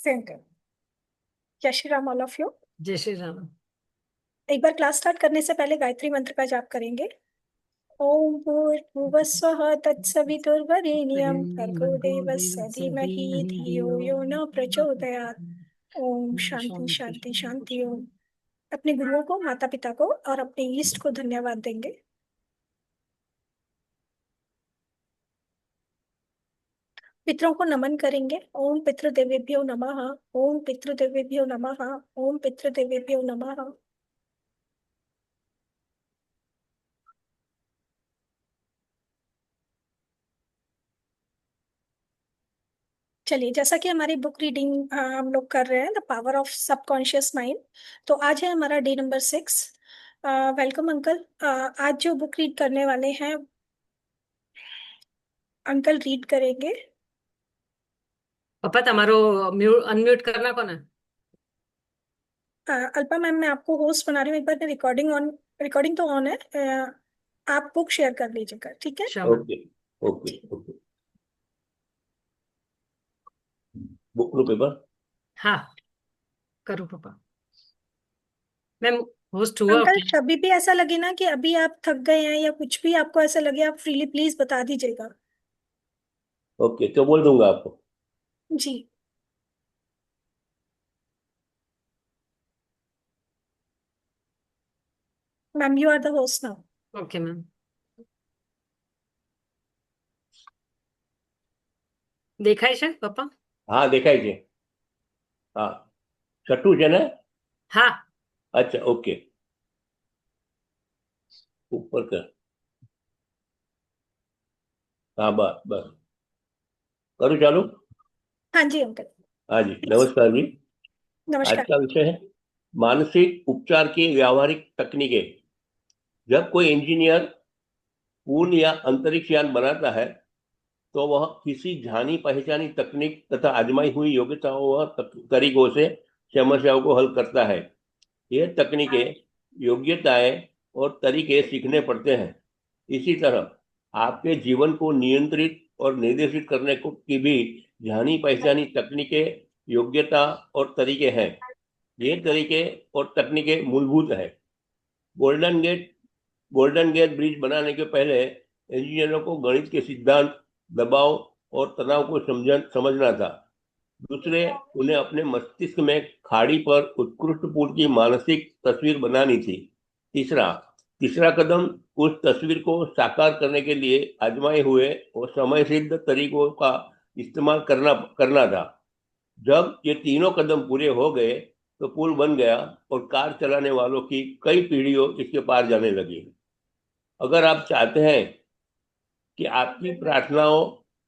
Same कर। जय Shri Ram all of you. जय श्री राम। एक बार क्लास स्टार्ट करने से पहले गायत्री मंत्र का जाप करेंगे। ओम भूर्भुवस्वः तत्सवितुर्वरेण्यं भर्गो देवस्य धीमहि धियो यो न प्रचोदयात्। ओम शांति शांति शांति ओम। अपने गुरुओं को, माता पिता को और अपने ईष्ट को धन्यवाद देंगे। पितरों को नमन करेंगे। ओम पितृदेवेभ्यो नमः। ओम पितृदेवेभ्यो नमः। ओम पितृदेवेभ्यो नमः। चलिए, जैसा कि हमारी बुक रीडिंग हम लोग कर रहे हैं, the power of subconscious mind. तो आज है हमारा डे नंबर 6। Welcome uncle. आज जो बुक रीड करने वाले हैं, अंकल रीड करेंगे। पप्पा તમારો અનમ્યુટ करना કોને? अल्पा मैम, मैं आपको होस्ट बना रही हूँ। एक बार रिकॉर्डिंग तो ऑन है। आप बुक शेयर कर लीजिएगा, ठीक है? Sure ma'am. Okay okay okay. Book लो पेपर। हाँ, करूँ पप्पा। मैम, होस्ट हुआ अंकल, क्या? कभी भी ऐसा लगे ना कि अभी आप थक गए हैं या कुछ भी आपको ऐसा लगे, आप फ्रीली प्लीज बता दीजिएगा। ओके, तो बोल दूंगा आपको। जी ma'am, you are the host now. Okay ma'am. દેખાય છે પપ્પા? હા, દેખાય છે। હા, છઠ્ઠું છે ને? હા। अच्छा, ओके। ऊपर कर। हाँ, बस बस। करूँ चालू? हाँ जी अंकल। हाँ जी, नमस्कार जी। आज नमस्कार। का विषय है मानसिक उपचार की व्यावहारिक तकनीकें। जब कोई इंजीनियर पुल या अंतरिक्ष यान बनाता है तो वह किसी जानी पहचानी तकनीक तथा आजमाई हुई योग्यताओं व तरीकों से समस्याओं को हल करता है। ये तकनीकें, योग्यताएं और तरीके सीखने पड़ते हैं। इसी तरह आपके जीवन को नियंत्रित और निर्देशित करने को की भी जानी पहचानी तकनीकें, योग्यता और तरीके हैं। ये तरीके और तकनीकें मूलभूत है। Golden gate golden gate bridge बनाने के पहले इंजीनियरों को गणित के सिद्धांत, दबाव और तनाव को समझना था। दूसरे, उन्हें अपने मस्तिष्क में खाड़ी पर उत्कृष्ट पुल की मानसिक तस्वीर बनानी थी। तीसरा तीसरा कदम उस तस्वीर को साकार करने के लिए आजमाए हुए और समय सिद्ध तरीकों का इस्तेमाल करना करना था। जब ये तीनों कदम पूरे हो गए तो पुल बन गया और कार चलाने वालों की कई पीढ़ियों इसके पार जाने लगी। अगर आप चाहते हैं कि आपकी प्रार्थनाओं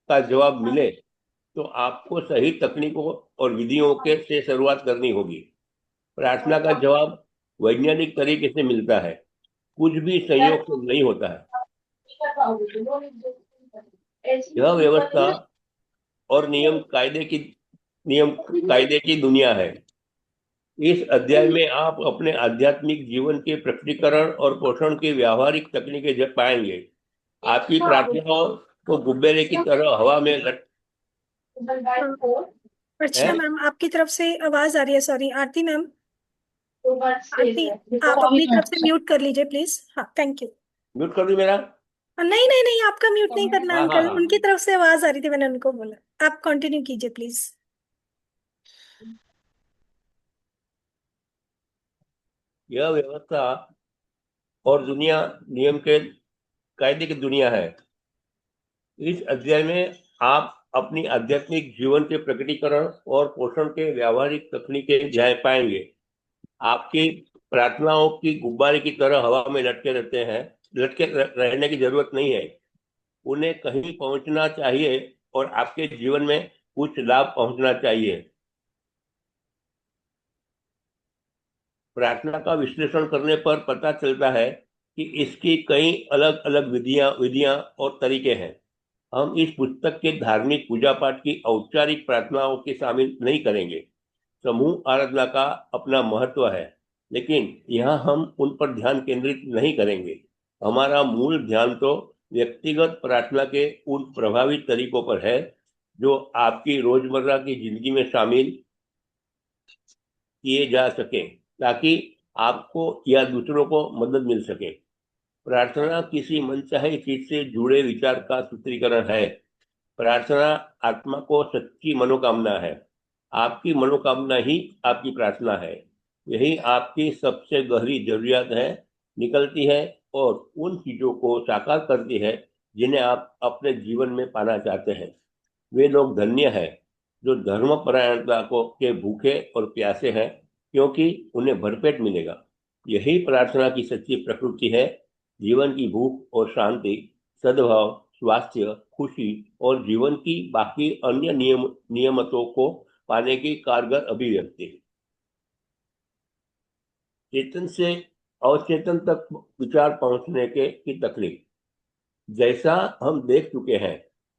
का जवाब मिले तो आपको सही तकनीकों और विधियों के से शुरुआत करनी होगी। प्रार्थना का जवाब वैज्ञानिक तरीके से मिलता है, कुछ भी संयोग से नहीं होता है। यह व्यवस्था और नियम कायदे की दुनिया है। इस अध्याय में आप अपने आध्यात्मिक जीवन के प्रकटीकरण और पोषण की व्यावहारिक तकनीकें पाएंगे। आपकी प्रार्थनाओं को गुब्बारे की तरह हवा में अर्चना मैम, आपकी तरफ से आवाज आ रही है। सॉरी, आरती मैम। आरती, आप अपनी तरफ से म्यूट कर लीजिए प्लीज। हाँ, थैंक यू। म्यूट कर दूं मेरा? नहीं नहीं नहीं, आपका म्यूट नहीं करना हाँ हाँ अंकल। हाँ। उनकी तरफ से आवाज आ रही थी, मैंने उनको बोला। आप कंटिन्यू कीजिए प्लीज। यह व्यवस्था और दुनिया नियम के कायदे की दुनिया है। इस अध्याय में आप अपनी आध्यात्मिक जीवन के प्रकटीकरण और पोषण के व्यावहारिक तकनीकें जान पाएंगे। आपकी प्रार्थनाओं की गुब्बारे की तरह हवा में लटके रहने की जरूरत नहीं है। उन्हें कहीं पहुंचना चाहिए और आपके जीवन में कुछ लाभ पहुंचना चाहिए। प्रार्थना का विश्लेषण करने पर पता चलता है कि इसकी कई अलग अलग विधियां और तरीके हैं। हम इस पुस्तक के धार्मिक पूजा पाठ की औपचारिक प्रार्थनाओं के शामिल नहीं करेंगे। समूह आराधना का अपना महत्व है, लेकिन यहाँ हम उन पर ध्यान केंद्रित नहीं करेंगे। हमारा मूल ध्यान तो व्यक्तिगत प्रार्थना के उन प्रभावी तरीकों पर है जो आपकी रोजमर्रा की जिंदगी में शामिल किए जा सके ताकि आपको या दूसरों को मदद मिल सके। प्रार्थना किसी मनचाही चीज से जुड़े विचार का सूत्रीकरण है। प्रार्थना आत्मा को सच्ची मनोकामना है। आपकी मनोकामना ही आपकी प्रार्थना है। यही आपकी सबसे गहरी जरूरियात है, निकलती है और उन चीजों को साकार करती है जिन्हें आप अपने जीवन में पाना चाहते हैं। वे लोग धन्य हैं जो धर्मपरायणता को के भूखे और प्यासे हैं, क्योंकि उन्हें भरपेट मिलेगा। यही प्रार्थना की सच्ची प्रकृति है। जीवन की भूख और शांति, सद्भाव, स्वास्थ्य, खुशी और जीवन की बाकी अन्य नियमतों को पाने की कारगर अभिव्यक्ति। चेतन से अवचेतन तक विचार पहुंचने की तकनीक। जैसा हम देख चुके हैं,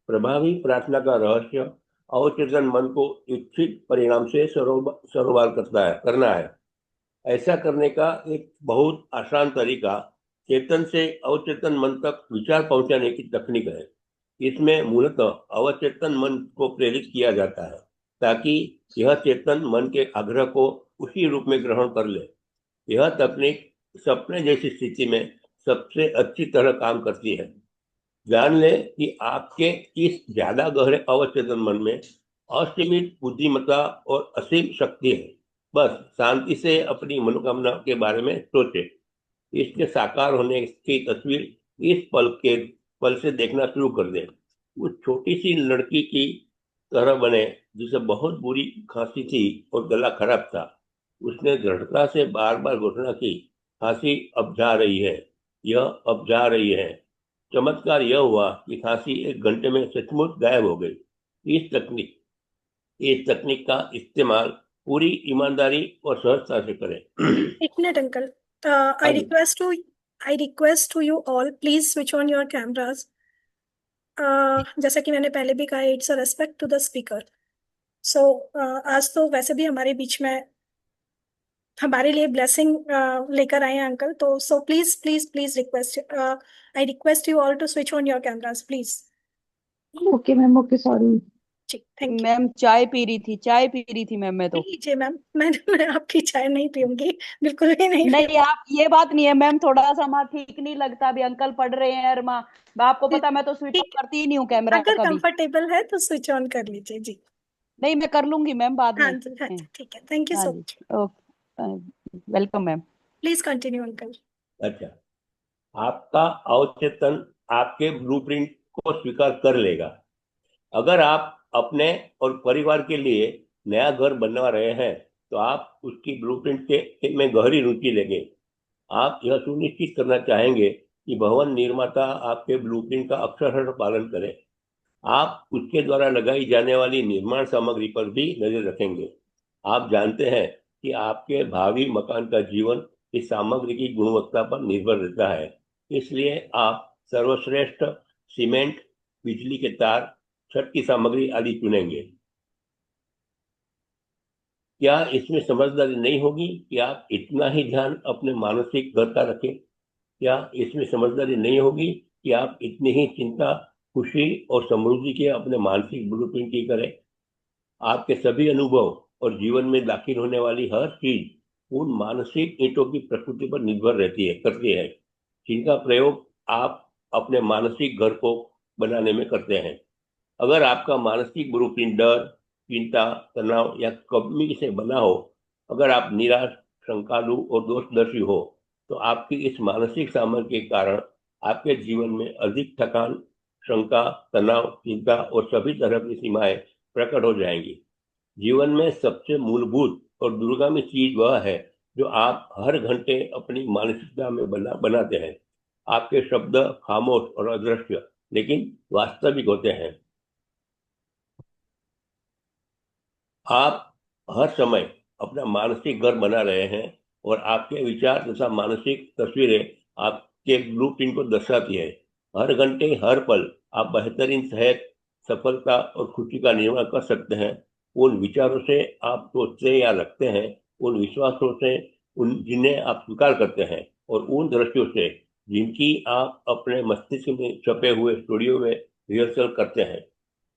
प्रभावी प्रार्थना का रहस्य अवचेतन मन को इच्छित परिणाम से सरोवर करना है। ऐसा करने का एक बहुत आसान तरीका चेतन से अवचेतन मन तक विचार पहुंचाने की तकनीक है। इसमें मूलतः अवचेतन मन को प्रेरित किया जाता है ताकि यह चेतन मन के आग्रह को उसी रूप में ग्रहण कर ले। यह तकनीक सपने जैसी स्थिति में सबसे अच्छी तरह काम करती है। जान ले कि आपके इस ज्यादा गहरे अवचेतन मन में असीमित बुद्धिमत्ता और असीम शक्ति है। बस शांति से अपनी मनोकामना के बारे में सोचे। इसके साकार होने की तस्वीर इस पल से देखना शुरू कर दें। उस छोटी सी लड़की की तरह बने जिसे बहुत बुरी खांसी थी और गला खराब था। उसने दृढ़ता से बार बार घोषणा की, खांसी अब जा रही है, यह अब जा रही है। चमत्कार यह हुआ कि खांसी 1 घंटे में सचमुच गायब हो गई। इस तकनीक का इस्तेमाल पूरी ईमानदारी और सहजता से करें। एक मिनट अंकल, हाँ जी। I request to you all, please switch on your cameras. जैसा कि मैंने पहले भी कहा, it's a respect to the speaker. So आज तो वैसे भी हमारे बीच में हमारे लिए ब्लेसिंग लेकर आए हैं अंकल, तो so please please please request, I request you all to switch on your cameras please. Okay ma'am, okay, sorry जी, थैंक यू। मैम। चाय पी रही थी मैम मैं तो। लीजिए मैम, मैं आपकी चाय नहीं पीऊंगी, बिल्कुल भी नहीं नहीं, आप ये बात नहीं है मैम, थोड़ा सा माँ ठीक नहीं लगता, अभी अंकल पढ़ रहे हैं और माँ, आपको पता मैं तो स्विच ऑफ ठीक, करती ही नहीं हूँ कैमरा अगर कभी। कंफर्टेबल है तो स्विच ऑन कर लीजिए जी। नहीं, मैं कर लूंगी मैम बाद हाँ में। जी, हाँ जी, ठीक है, थैंक यू हाँ सो जी, much. Okay, welcome ma'am. Please continue uncle. अच्छा, आपका अवचेतन आपके ब्लूप्रिंट को स्वीकार कर लेगा। अगर आप अपने और परिवार के लिए नया घर बनवा रहे हैं तो आप उसकी ब्लूप्रिंट के में गहरी रुचि लेंगे। आप यह सुनिश्चित करना चाहेंगे कि भवन निर्माता आपके ब्लूप्रिंट का अक्षरशः पालन करे। आप उसके द्वारा लगाई जाने वाली निर्माण सामग्री पर भी नजर रखेंगे। आप जानते हैं कि आपके भावी मकान का जीवन इस सामग्री की गुणवत्ता पर निर्भर रहता है। इसलिए आप सर्वश्रेष्ठ सीमेंट, बिजली के तार, छत की सामग्री आदि चुनेंगे। क्या इसमें समझदारी नहीं होगी कि आप इतना ही ध्यान अपने मानसिक घर का रखें? क्या इसमें समझदारी नहीं होगी कि आप इतनी ही चिंता, खुशी और समृद्धि के अपने मानसिक ब्लूप्रिंट की करें? आपके सभी अनुभव और जीवन में दाखिल होने वाली हर चीज उन मानसिक ईंटों की प्रकृति पर निर्भर करती है, जिनका प्रयोग आप अपने मानसिक घर को बनाने में करते हैं। अगर आपका मानसिक ब्लूप्रिंट डर, चिंता, तनाव या कमी से बना हो, अगर आप निराश, शंकालु और दोषदर्शी हो, तो आपकी इस मानसिक सामर्थ्य के कारण आपके जीवन में अधिक थकान, शंका, तनाव, चिंता और सभी तरह की सीमाएं प्रकट हो जाएंगी। जीवन में सबसे मूलभूत और दूरगामी चीज वह है जो आप हर घंटे अपनी मानसिकता में बनाते हैं। आपके शब्द खामोश और अदृश्य लेकिन वास्तविक होते हैं। आप हर समय अपना मानसिक घर बना रहे हैं और आपके विचार तथा मानसिक तस्वीरें आपके ब्लूप्रिंट को दर्शाती है। हर घंटे, हर पल आप बेहतरीन सेहत, सफलता और खुशी का निर्माण कर सकते हैं उन विचारों से आप सोचते या रखते हैं, उन विश्वासों से उन जिन्हें आप स्वीकार करते हैं, और उन दृश्यों से जिनकी आप अपने मस्तिष्क में छपे हुए स्टूडियो में रिहर्सल करते हैं।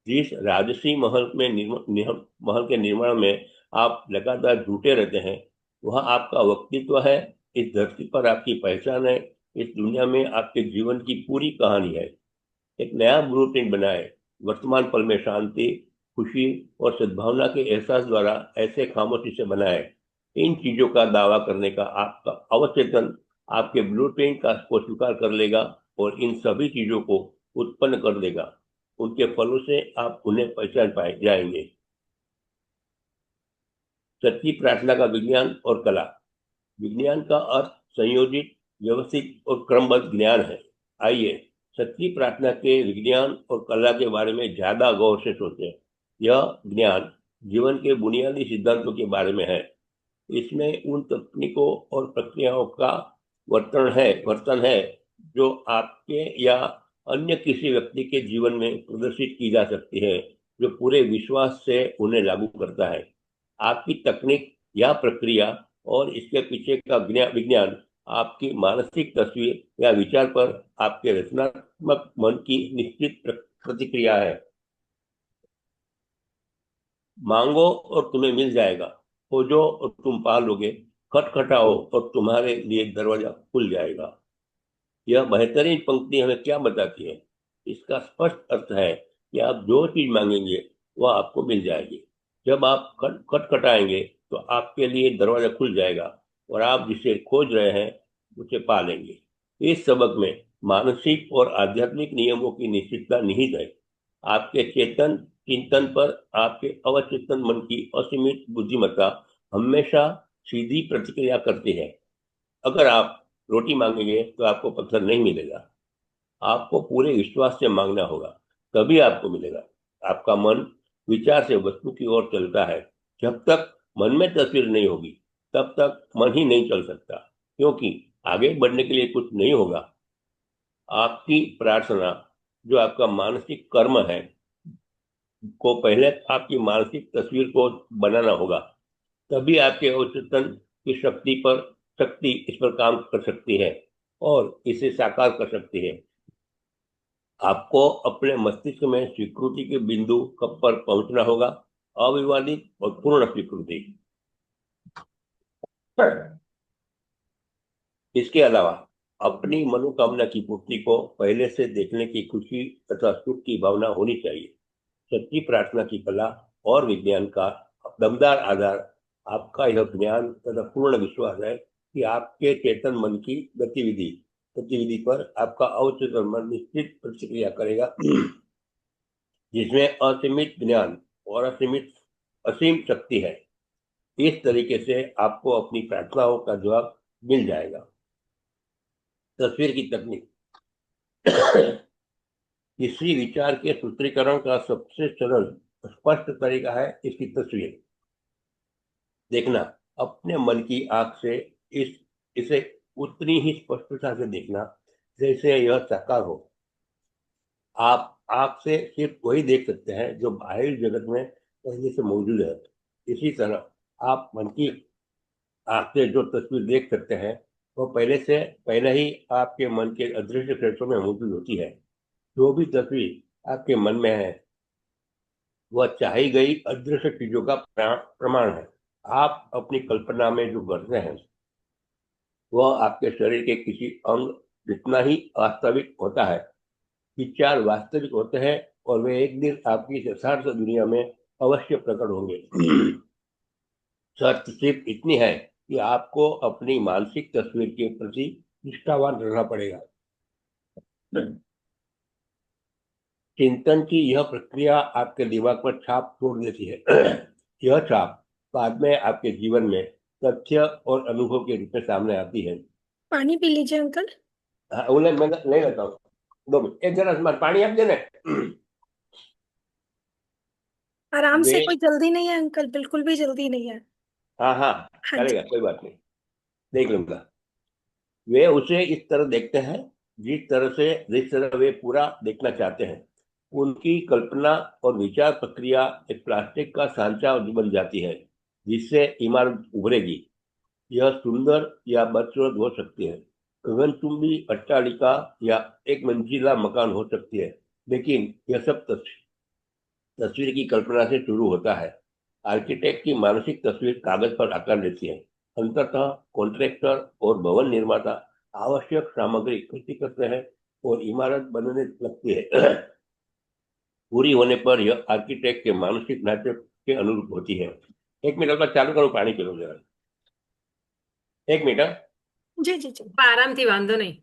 जिस राजसी महल के निर्माण में आप लगातार जुटे रहते हैं, वह आपका व्यक्तित्व है, इस धरती पर आपकी पहचान है, इस दुनिया में आपके जीवन की पूरी कहानी है। एक नया ब्लूप्रिंट बनाए, वर्तमान पल में शांति, खुशी और सद्भावना के एहसास द्वारा ऐसे खामोशी से बनाए। इन चीजों का दावा करने का आपका अवचेतन आपके ब्लूप्रिंट का को स्वीकार कर लेगा और इन सभी चीजों को उत्पन्न कर देगा। उनके फलों से आप उन्हें पहचान पाए जाएंगे। सच्ची प्रार्थना का विज्ञान और कला। विज्ञान का अर्थ संयोजित, व्यवस्थित और क्रमबद्ध ज्ञान है। आइए सच्ची प्रार्थना के विज्ञान और कला के बारे में ज्यादा गौर से सोचें। यह ज्ञान जीवन के बुनियादी सिद्धांतों के बारे में है। इसमें उन तकनीकों और प्रक्रियाओं का वर्तन है जो आपके या अन्य किसी व्यक्ति के जीवन में प्रदर्शित की जा सकती है, जो पूरे विश्वास से उन्हें लागू करता है। आपकी तकनीक या प्रक्रिया और इसके पीछे का विज्ञान आपकी मानसिक तस्वीर या विचार पर आपके रचनात्मक मन की निश्चित प्रतिक्रिया है। मांगो और तुम्हें मिल जाएगा, खोजो और तुम पा लोगे, खटखटाओ और तुम्हारे लिए दरवाजा खुल जाएगा। यह बेहतरीन पंक्ति हमें क्या बताती है? इसका स्पष्ट अर्थ है कि आप जो चीज मांगेंगे वह आपको मिल जाएगी। जब आप खटखटाएंगे तो आपके लिए दरवाजा खुल जाएगा और आप जिसे खोज रहे हैं उसे पा लेंगे। इस सबक में मानसिक और आध्यात्मिक नियमों की निश्चितता निहित है। आपके चेतन चिंतन पर आपके अवचेतन मन की असीमित बुद्धिमत्ता हमेशा सीधी प्रतिक्रिया करती है। अगर आप रोटी मांगेंगे तो आपको पत्थर नहीं मिलेगा। आपको पूरे विश्वास से मांगना होगा, तभी आपको मिलेगा। आपका मन विचार से वस्तु की ओर चलता है। जब तक मन में तस्वीर नहीं होगी तब तक मन ही नहीं चल सकता, क्योंकि आगे बढ़ने के लिए कुछ नहीं होगा। आपकी प्रार्थना, जो आपका मानसिक कर्म है, को पहले आपकी मानसिक तस्वीर को बनाना होगा, तभी आपके अवचेतन की शक्ति इस पर काम कर सकती है और इसे साकार कर सकती है। आपको अपने मस्तिष्क में स्वीकृति के बिंदु कब पर पहुंचना होगा, अविवादित और पूर्ण स्वीकृति। इसके अलावा अपनी मनोकामना की पूर्ति को पहले से देखने की खुशी तथा सुख की भावना होनी चाहिए। सच्ची प्रार्थना की कला और विज्ञान का दमदार आधार आपका यह ज्ञान तथा पूर्ण विश्वास है कि आपके चेतन मन की गतिविधि पर आपका अवचेतन मन निश्चित प्रतिक्रिया करेगा, जिसमें असीमित ज्ञान और असीम शक्ति है। इस तरीके से आपको अपनी प्रार्थनाओं का जवाब मिल जाएगा। तस्वीर की तकनीक। किसी विचार के सूत्रीकरण का सबसे सरल स्पष्ट तरीका है इसकी तस्वीर देखना। अपने मन की आंख से इसे उतनी ही स्पष्टता से देखना जैसे यह साकार हो। आप आंख से सिर्फ वही देख सकते हैं जो बाहरी जगत में पहले से मौजूद है। इसी तरह आप मन की आंख से जो तस्वीर देख सकते हैं वो पहले ही आपके मन के अदृश्य क्षेत्रों में मौजूद होती है। जो भी तस्वीर आपके मन में है वह चाही गई अदृश्य चीजों का प्रमाण है। आप अपनी कल्पना में जो करते हैं वह आपके शरीर के किसी अंग जितना ही वास्तविक होता है। विचार वास्तविक होते हैं और वे एक दिन आपकी यथार्थ दुनिया में अवश्य प्रकट होंगे। शर्त सिर्फ इतनी है कि आपको अपनी मानसिक तस्वीर के प्रति निष्ठावान रहना पड़ेगा। चिंतन की यह प्रक्रिया आपके दिमाग पर छाप छोड़ देती है। यह छाप बाद में आपके जीवन में तथ्य और अनुभव के रूप में सामने आती है। पानी पी लीजिए अंकल। हाँ, उन्हें मैं नहीं लेता हूँ। 2 मिनट, एक गिलास पानी आप देना। आराम से, वे कोई जल्दी नहीं है अंकल, बिल्कुल भी जल्दी नहीं है। हाँ हाँ, हाँ जी। चलेगा, कोई बात नहीं, देख लूंगा। वे उसे इस तरह देखते हैं जिस तरह वे पूरा देखना चाहते हैं। उनकी कल्पना और विचार प्रक्रिया एक प्लास्टिक का सांचा बन जाती है जिससे इमारत उभरेगी। यह सुंदर या बदसूरत हो सकती है, गगनचुंबी अट्टालिका या एक मंजिला मकान हो सकती है, लेकिन यह सब तस्वीर की कल्पना से शुरू होता है। आर्किटेक्ट की मानसिक तस्वीर कागज पर आकार लेती है। अंततः कॉन्ट्रैक्टर और भवन निर्माता आवश्यक सामग्री इकट्ठी करते हैं और इमारत बनने लगती है। पूरी होने पर यह आर्किटेक्ट के मानसिक नाटक के अनुरूप होती है। एक मिनट का चालू करो, पानी पी लो जरा। एक मिनट हाँ। जी जी जी। आराम थी, वांधो नहीं।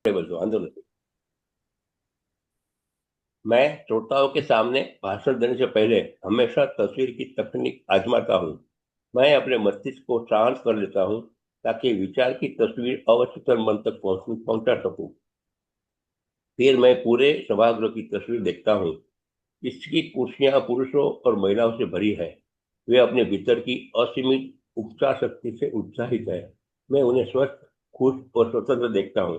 टेबल दो, आंदोलन। मैं श्रोताओं के सामने भाषण देने से पहले हमेशा तस्वीर की तकनीक आजमाता हूँ। मैं अपने मस्तिष्क को शांत कर लेता हूँ ताकि विचार की तस्वीर अवचेतन मन तक पहुंचा सकूं। फिर मैं पूरे सभागृह की तस्वीर देखता हूँ। इसकी कुर्सियां पुरुषों और महिलाओं से भरी है। वे अपने भीतर की असीमित उपचार शक्ति से उत्साहित है। मैं उन्हें स्वस्थ, खुश और स्वतंत्र देखता हूँ।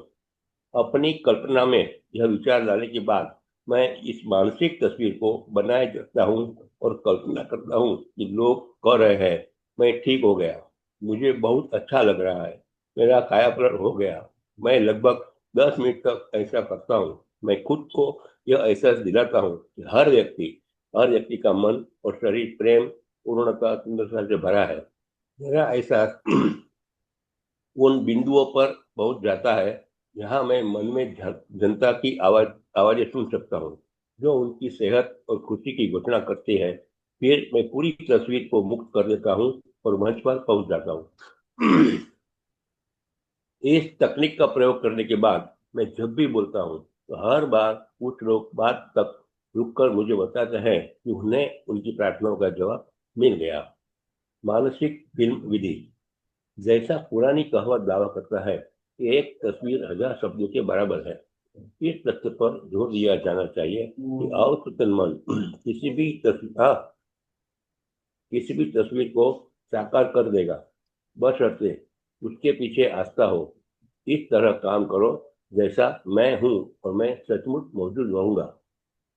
अपनी कल्पना में यह विचार लाने के बाद मैं इस मानसिक तस्वीर को बनाए रखता हूँ और कल्पना करता हूँ कि लोग कह रहे हैं मैं ठीक हो गया, मुझे बहुत अच्छा लग रहा है, मेरा कायापलट हो गया। मैं लगभग 10 मिनट तक ऐसा करता हूँ। मैं खुद को यह एहसास दिलाता हूँ कि हर व्यक्ति का मन और शरीर प्रेम, पूर्णता, सुंदरता से भरा है। मेरा एहसास उन बिंदुओं पर पहुंच जाता है जहां मैं मन में जनता की आवाजें सुन सकता हूं, जो उनकी सेहत और खुशी की घोषणा करती है। फिर मैं पूरी तस्वीर को मुक्त कर देता हूं और मंच पर पहुंच जाता हूं। इस तकनीक का प्रयोग करने के बाद मैं जब भी बोलता हूं तो हर बार कुछ लोग बात तक रुककर मुझे बताते हैं कि उन्हें उनकी प्रार्थनाओं का जवाब मिल गया। मानसिक फिल्म विधि। जैसा पुरानी कहावत दावा करता है कि एक तस्वीर 1000 शब्दों के बराबर है, इस तथ्य पर जोर दिया जाना चाहिए कि अवचेतन मन किसी भी तस्वीर को साकार कर देगा, बशर्ते उसके पीछे आस्था हो। इस तरह काम करो जैसा मैं हूं और मैं सचमुच मौजूद रहूंगा।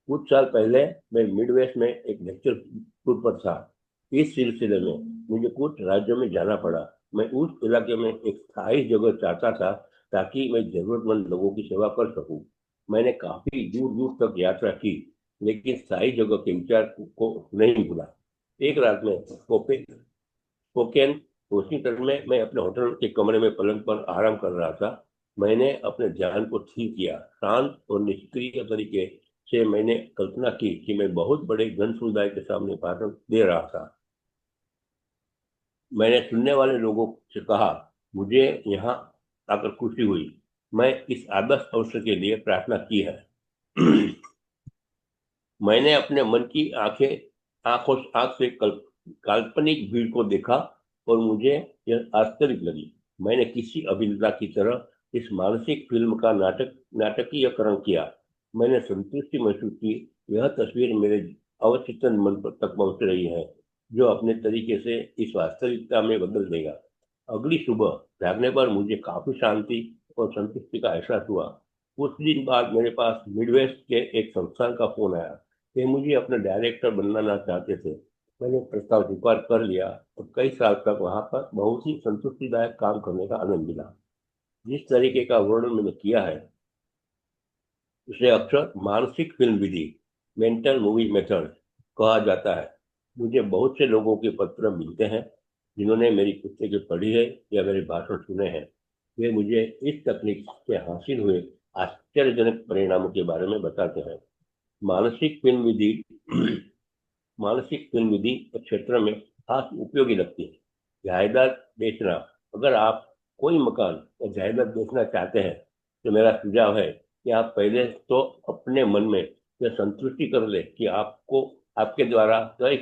कुछ साल पहले मैं मिडवेस्ट में एक लेक्चर टूर पर था। इस सिलसिले में मुझे कुछ राज्यों में जाना पड़ा। मैं उस इलाके में एक स्थायी जगह चाहता था ताकि मैं जरूरतमंद लोगों की सेवा कर सकूं। मैंने काफी दूर दूर तक यात्रा की, लेकिन स्थायी जगह के विचार को नहीं भूला। एक रात में स्पोकेन वॉशिंगटन में मैं अपने होटल के कमरे में पलंग पर आराम कर रहा था। मैंने अपने ध्यान को ठीक किया। शांत और निष्क्रिय तरीके से मैंने कल्पना की कि मैं बहुत बड़े जन समुदाय के सामने भाषण दे रहा था। मैंने सुनने वाले लोगों से कहा, मुझे यहाँ आकर खुशी हुई। मैं इस आदर्श अवसर के लिए प्रार्थना की है। मैंने अपने मन की आंख से काल्पनिक भीड़ को देखा और मुझे यह आश्चर्य लगी। मैंने किसी अभिनेता की तरह इस मानसिक फिल्म का नाटकीयकरण किया। मैंने संतुष्टि महसूस की। यह तस्वीर मेरे अवचेतन मन पर तक पहुंच रही है, जो अपने तरीके से इस वास्तविकता में बदल देगा। अगली सुबह जागने पर मुझे काफी शांति और संतुष्टि का एहसास हुआ। कुछ दिन बाद मेरे पास मिडवेस्ट के एक संस्थान का फोन आया। वे मुझे अपना डायरेक्टर बनाना चाहते थे। मैंने प्रस्ताव स्वीकार कर लिया और कई साल तक वहां पर बहुत ही संतुष्टिदायक काम करने का आनंद मिला। जिस तरीके का वर्णन मैंने किया है उसे अक्सर मानसिक फिल्म विधि, मेंटल मूवी मेथड कहा जाता है। मुझे बहुत से लोगों के पत्र मिलते हैं जिन्होंने मेरी पुस्तकें पढ़ी है या मेरे भाषण सुने हैं। वे मुझे इस तकनीक से हासिल हुए आश्चर्यजनक परिणामों के बारे में बताते हैं। मानसिक फिल्म विधि मानसिक फिल्म विधि के क्षेत्र में खास उपयोगी लगती है। जायदाद बेचना। अगर आप कोई मकान या जायदाद बेचना चाहते हैं तो मेरा सुझाव है कि आप पहले तो अपने मन में यह संतुष्टि कर ले कि आपके द्वारा तय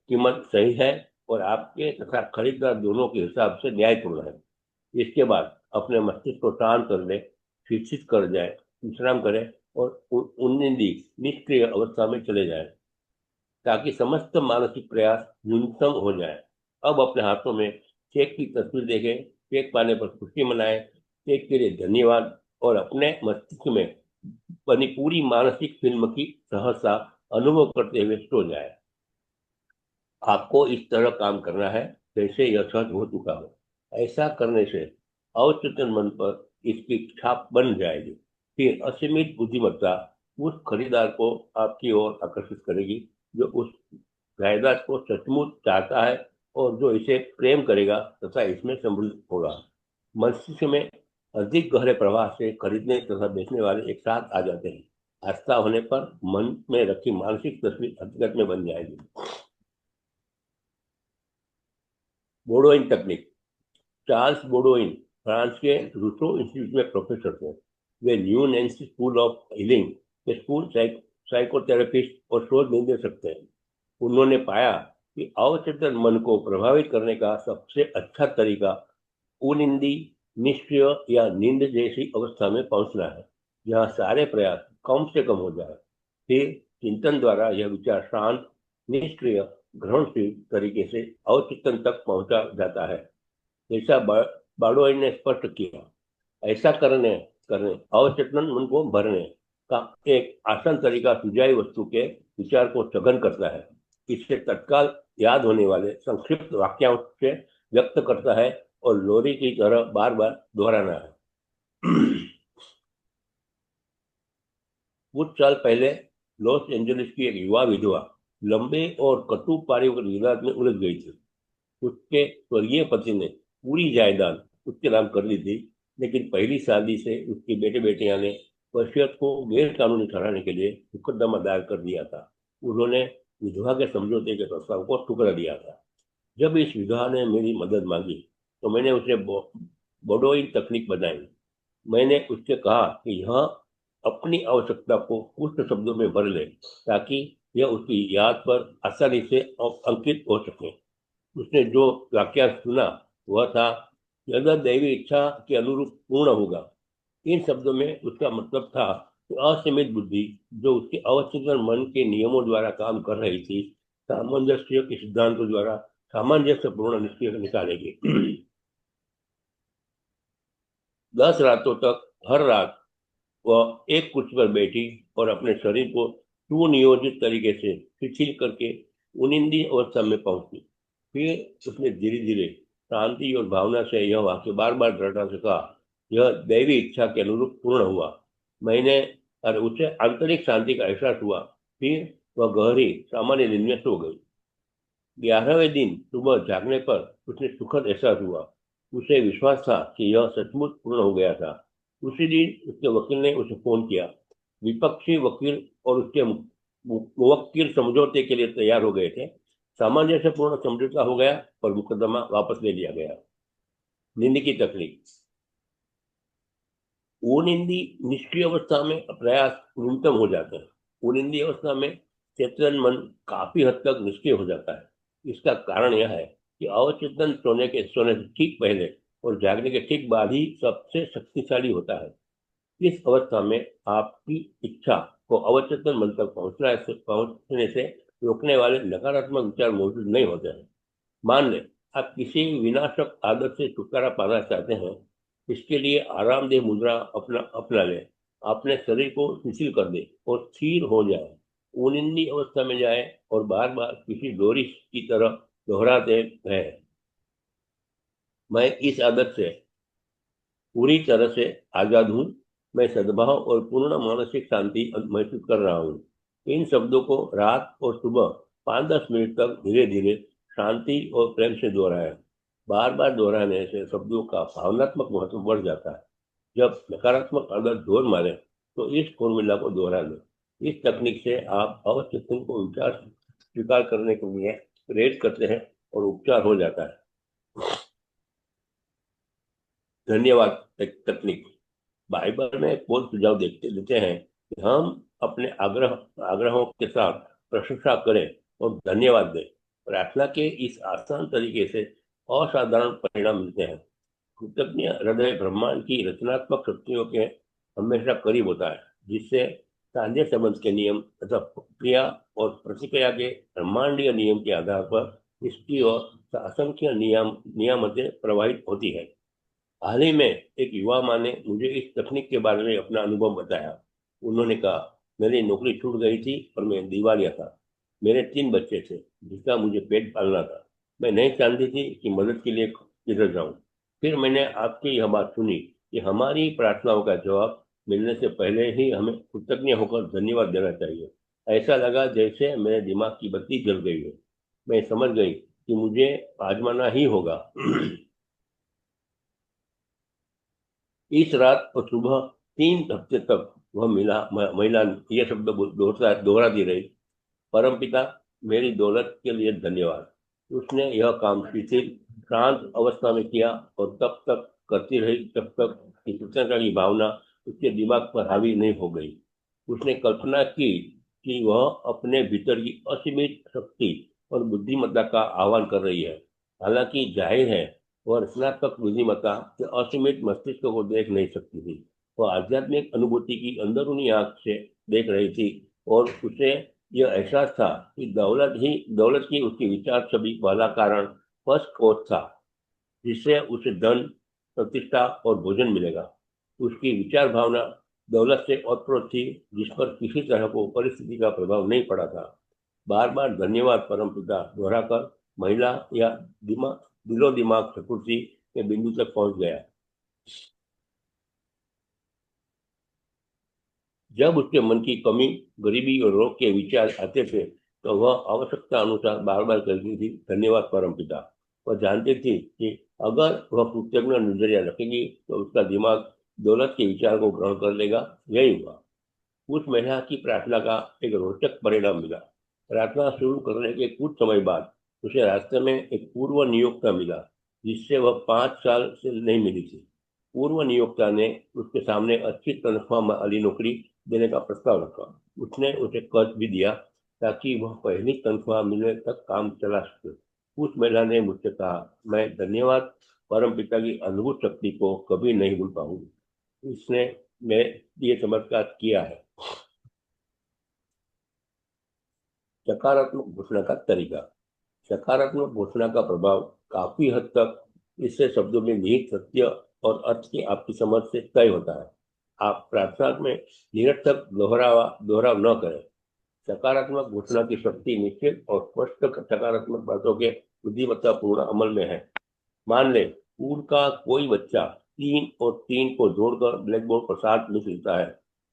कीमत सही है और आपके तथा खरीदार दोनों के हिसाब से न्यायपूर्ण है। इसके बाद अपने मस्तिष्क को शांत कर ले, शिक्षित कर जाए, विश्राम करें और उन्निंदी निष्क्रिय अवस्था में चले जाएं ताकि समस्त मानसिक प्रयास न्यूनतम हो जाए। अब अपने हाथों में चेक की तस्वीर देखें, चेक पाने पर खुशी मनाएं, चेक के लिए धन्यवाद और अपने मस्तिष्क में बनी पूरी मानसिक फिल्म की सहसा अनुभव करते हुए सो जाए। आपको इस तरह काम करना है जैसे यह सहज हो चुका हो। ऐसा करने से अवचेतन मन पर इसकी छाप बन जाएगी। फिर असीमित बुद्धिमत्ता उस खरीदार को आपकी ओर आकर्षित करेगी जो उस जायदाद को सचमुच चाहता है और जो इसे प्रेम करेगा तथा इसमें समृद्ध होगा। मस्तिष्क में अधिक गहरे प्रवाह से खरीदने तथा बेचने वाले एक साथ आ जाते हैं। आस्था होने पर मन में रखी मानसिक तस्वीर हकीकत में बन जाएगी। बोडोइन तकनीक। चार्ल्स बोडोइन फ्रांस के रूसो इंस्टीट्यूट में प्रोफेसर थे। वे new Nancy school of healing के स्कूल साइकोथेरेपिस्ट और शोध निर्देशक थे। उन्होंने पाया कि अवचेतन मन को प्रभावित करने का सबसे अच्छा तरीका उनिंदी, निष्क्रिय या नींद जैसी अवस्था में पहुंचना है, जहां सारे प्रयास कम से कम हो जाए। फिर चिंतन द्वारा यह विचार शांत, निष्क्रिय, ग्रहणशील तरीके से अवचेतन तक पहुंचा जाता है, जैसा बाडोइन ने स्पष्ट किया। ऐसा करने करने अवचेतन मन को भरने का एक आसान तरीका सुझाई वस्तु के विचार को सघन करता है। इससे तत्काल याद होने वाले संक्षिप्त वाक्यांश से व्यक्त करता है और लोरी की तरह बार बार दोहराना है। कुछ साल पहले लॉस एंजलिस की एक युवा विधवा लंबे और कटु पारिवारिक विवाद में उलझ गई थी। उसके स्वर्गीय पति ने पूरी जायदाद उसके नाम कर दी थी, लेकिन पहली शादी से उसके बेटे बेटियां ने वसीयत को गैर कानूनी ठहराने के लिए मुकदमा दायर कर दिया था। उन्होंने विधवा के समझौते के प्रस्ताव को ठुकरा दिया था। जब इस विधवा ने मेरी मदद मांगी तो मैंने उसे बोडोइन तकनीक बताई। मैंने उससे कहा कि यह अपनी आवश्यकता को कुछ शब्दों में भर ले ताकि यह उसकी याद पर आसानी से अंकित हो सके। उसने जो वाक्य सुना वह था, यदि दैवी इच्छा के अनुरूप पूर्ण होगा। इन शब्दों में उसका मतलब था कि असीमित बुद्धि जो उसके अवचेतन मन के नियमों द्वारा काम कर रही थी, सामंजस्य के सिद्धांतों द्वारा सामंजस्यपूर्ण निष्कर्ष निकालेगी। 10 रातों तक हर रात वह एक कुर्सी पर बैठी और अपने शरीर को सुनियोजित तरीके से शिथिल करके उनिंदी अवस्था में पहुंची। फिर उसने धीरे धीरे शांति और भावना से यह वाक्य बार बार दृढ़ता से कहा, यह दैवी इच्छा के अनुरूप पूर्ण हुआ। मैंने और उसे आंतरिक शांति का एहसास हुआ। फिर वह गहरी सामान्य नींद में सो गई। 11वें दिन सुबह जागने पर उसे सुखद एहसास हुआ। उसे विश्वास था कि यह सचमुच पूर्ण हो गया था। उसी दिन उसके वकील ने उसे फोन किया। विपक्षी वकील और उसके मुवक्किल समझौते के लिए तैयार हो गए थे। सामंजस्य पूर्ण समझौता हो गया और मुकदमा वापस ले लिया गया। नींद की तकलीफ। उनिंदी निष्क्रिय अवस्था में प्रयास न्यूनतम हो जाते हैं। उनिंदी अवस्था में चेतन मन काफी हद तक निष्क्रिय हो जाता है। इसका कारण यह है कि अवचेतन सोने से ठीक पहले और जागने के ठीक बाद ही सबसे शक्तिशाली होता है। इस अवस्था में आपकी इच्छा को अवचेतन मन तक पहुंचने से रोकने वाले नकारात्मक विचार मौजूद नहीं होते हैं। मान लें आप किसी विनाशक आदत से छुटकारा पाना चाहते हैं। इसके लिए आरामदेह मुद्रा अपना लें। अपने शरीर को शिथिल कर दे और स्थिर हो जाए। उनिंदी अवस्था में जाए और बार बार किसी डोरी की तरह दोहराते हैं, मैं इस आदत से पूरी तरह से आजाद हूँ। मैं सद्भाव और पूर्ण मानसिक शांति महसूस कर रहा हूँ। इन शब्दों को रात और सुबह 5-10 मिनट तक धीरे धीरे शांति और प्रेम से दोहराएं। बार बार दोहराने से शब्दों का भावनात्मक महत्व बढ़ जाता है। जब नकारात्मक आदत जोर मारे तो इस फॉर्मूला को दोहरा लें। इस तकनीक से आप अवचेतन को विचार स्वीकार करने के लिए प्रेरित करते हैं और उपचार हो जाता है। धन्यवाद तकनीक। बाइबल में एक बहुत सुझाव देते हैं कि हम अपने आग्रहों के साथ प्रशंसा करें और धन्यवाद दें। प्रार्थना के इस आसान तरीके से असाधारण परिणाम मिलते हैं। कृतज्ञ हृदय ब्रह्मांड की रचनात्मक शक्तियों के हमेशा करीब होता है, जिससे साध्य संबंध के नियम तथा क्रिया और प्रतिक्रिया के ब्रह्मांडीय नियम के आधार पर इसकी और असंख्य नियामतें प्रवाहित होती है। हाल ही में एक युवा माँ ने मुझे इस तकनीक के बारे में अपना अनुभव बताया। उन्होंने कहा, मेरी नौकरी छूट गई थी और मैं दिवालिया था। मेरे 3 बच्चे थे जिसका मुझे पेट पालना था। मैं नहीं जानती थी कि मदद के लिए किधर जाऊं। फिर मैंने आपकी यह बात सुनी कि हमारी प्रार्थनाओं का जवाब मिलने से पहले ही हमें कृतज्ञ होकर धन्यवाद देना चाहिए। ऐसा लगा जैसे मेरे दिमाग की बत्ती जल गई है। मैं समझ गई कि मुझे आजमाना ही होगा। इस रात और सुबह 3 हफ्ते तक वह महिला यह शब्द दोहराती रही, परमपिता, मेरी दौलत के लिए धन्यवाद। उसने यह काम शिथिल शांत अवस्था में किया और तब तक करती रही जब तक कि कृतज्ञता की भावना उसके दिमाग पर हावी नहीं हो गई। उसने कल्पना की कि वह अपने भीतर की असीमित शक्ति और बुद्धिमत्ता का आह्वान कर रही है। हालांकि जाहिर है वह रचनात्मक बुद्धिमत्ता के असीमित मस्तिष्क को देख नहीं सकती थी। वह आध्यात्मिक अनुभूति की अंदरूनी आंख से देख रही थी और उसे यह एहसास था कि दौलत की उसकी विचार छवि वाला कारण फर्स्ट कोर्स था, जिससे उसे धन, प्रतिष्ठा और भोजन मिलेगा। उसकी विचार भावना दौलत से ओतप्रोत थी, जिस पर किसी तरह को परिस्थिति का प्रभाव नहीं पड़ा था। बार बार धन्यवाद परमपिता दोहराकर महिला या दिलो दिमाग चतुर्थी के बिंदु तक पहुंच गया। जब उसके मन की कमी, गरीबी और रोग के विचार आते थे तो वह आवश्यकता अनुसार बार बार कहती थी, धन्यवाद परमपिता। वह जानती थी कि अगर वह कृतज्ञ नजरिया रखेगी तो उसका दिमाग दौलत के विचार को ग्रहण कर लेगा। यही हुआ। उस महिला की प्रार्थना का एक रोचक परिणाम मिला। प्रार्थना शुरू करने के कुछ समय बाद उसे रास्ते में एक पूर्व नियोक्ता मिला, जिससे वह 5 साल से नहीं मिली थी। पूर्व नियोक्ता ने उसके सामने अच्छी तनख्वाह वाली नौकरी देने का प्रस्ताव रखा। उसने उसे कर्ज भी दिया ताकि वह पहली तनख्वाह मिलने तक काम चला सके। उस महिला ने मुझसे कहा, मैं धन्यवाद परमपिता की अद्भुत शक्ति को कभी नहीं भूल पाऊंगी। इसने मेरे लिए चमत्कार किया है। सकारात्मक घोषणा का तरीका। सकारात्मक घोषणा का प्रभाव काफी हद तक इससे शब्दों में निहित सत्य और अर्थ की आपकी समझ से तय होता है। आप प्रार्थना में निरर्थक दोहराव न करें। सकारात्मक घोषणा की शक्ति निश्चित और स्पष्ट सकारात्मक बातों के बुद्धिमत्तापूर्ण अमल में है। मान लें स्कूल का कोई बच्चा 3 और 3 को जोड़कर ब्लैक बोर्ड पर 7 लिख लेता है।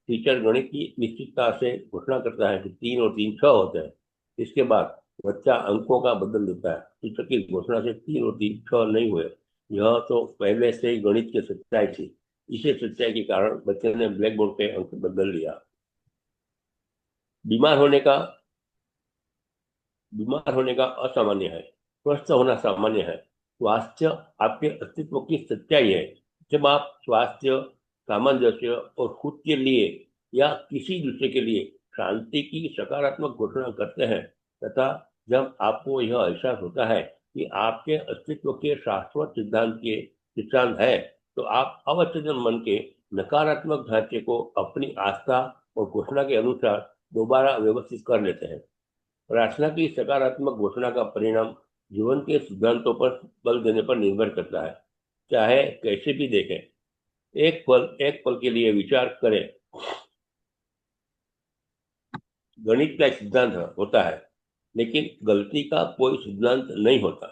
टीचर गणित की निश्चितता से घोषणा करता है कि 3 और 3 6 होते हैं। इसके बाद बच्चा अंकों का बदल देता है। टीचर की घोषणा से 3 और 3 6 नहीं हुए। यह तो पहले से ही गणित की सच्चाई थी। इसी सच्चाई के कारण बच्चे ने ब्लैक बोर्ड पे अंक बदल लिया। बीमार होने का असामान्य है, स्वस्थ होना सामान्य है। स्वास्थ्य आपके अस्तित्व की सच्चाई है। जब आप स्वास्थ्य, सामंजस्य और खुद के लिए या किसी दूसरे के लिए शांति की सकारात्मक घोषणा करते हैं तथा जब आपको यह एहसास होता है कि आपके अस्तित्व के शाश्वत सिद्धांत है, तो आप अवचेतन मन के नकारात्मक ढांचे को अपनी आस्था और घोषणा के अनुसार दोबारा व्यवस्थित कर लेते हैं। प्रार्थना की सकारात्मक घोषणा का परिणाम जीवन के सिद्धांतों पर बल देने पर निर्भर करता है। चाहे कैसे भी देखें, एक पल के लिए विचार करें। गणित का एक सिद्धांत होता है, लेकिन गलती का कोई सिद्धांत नहीं होता।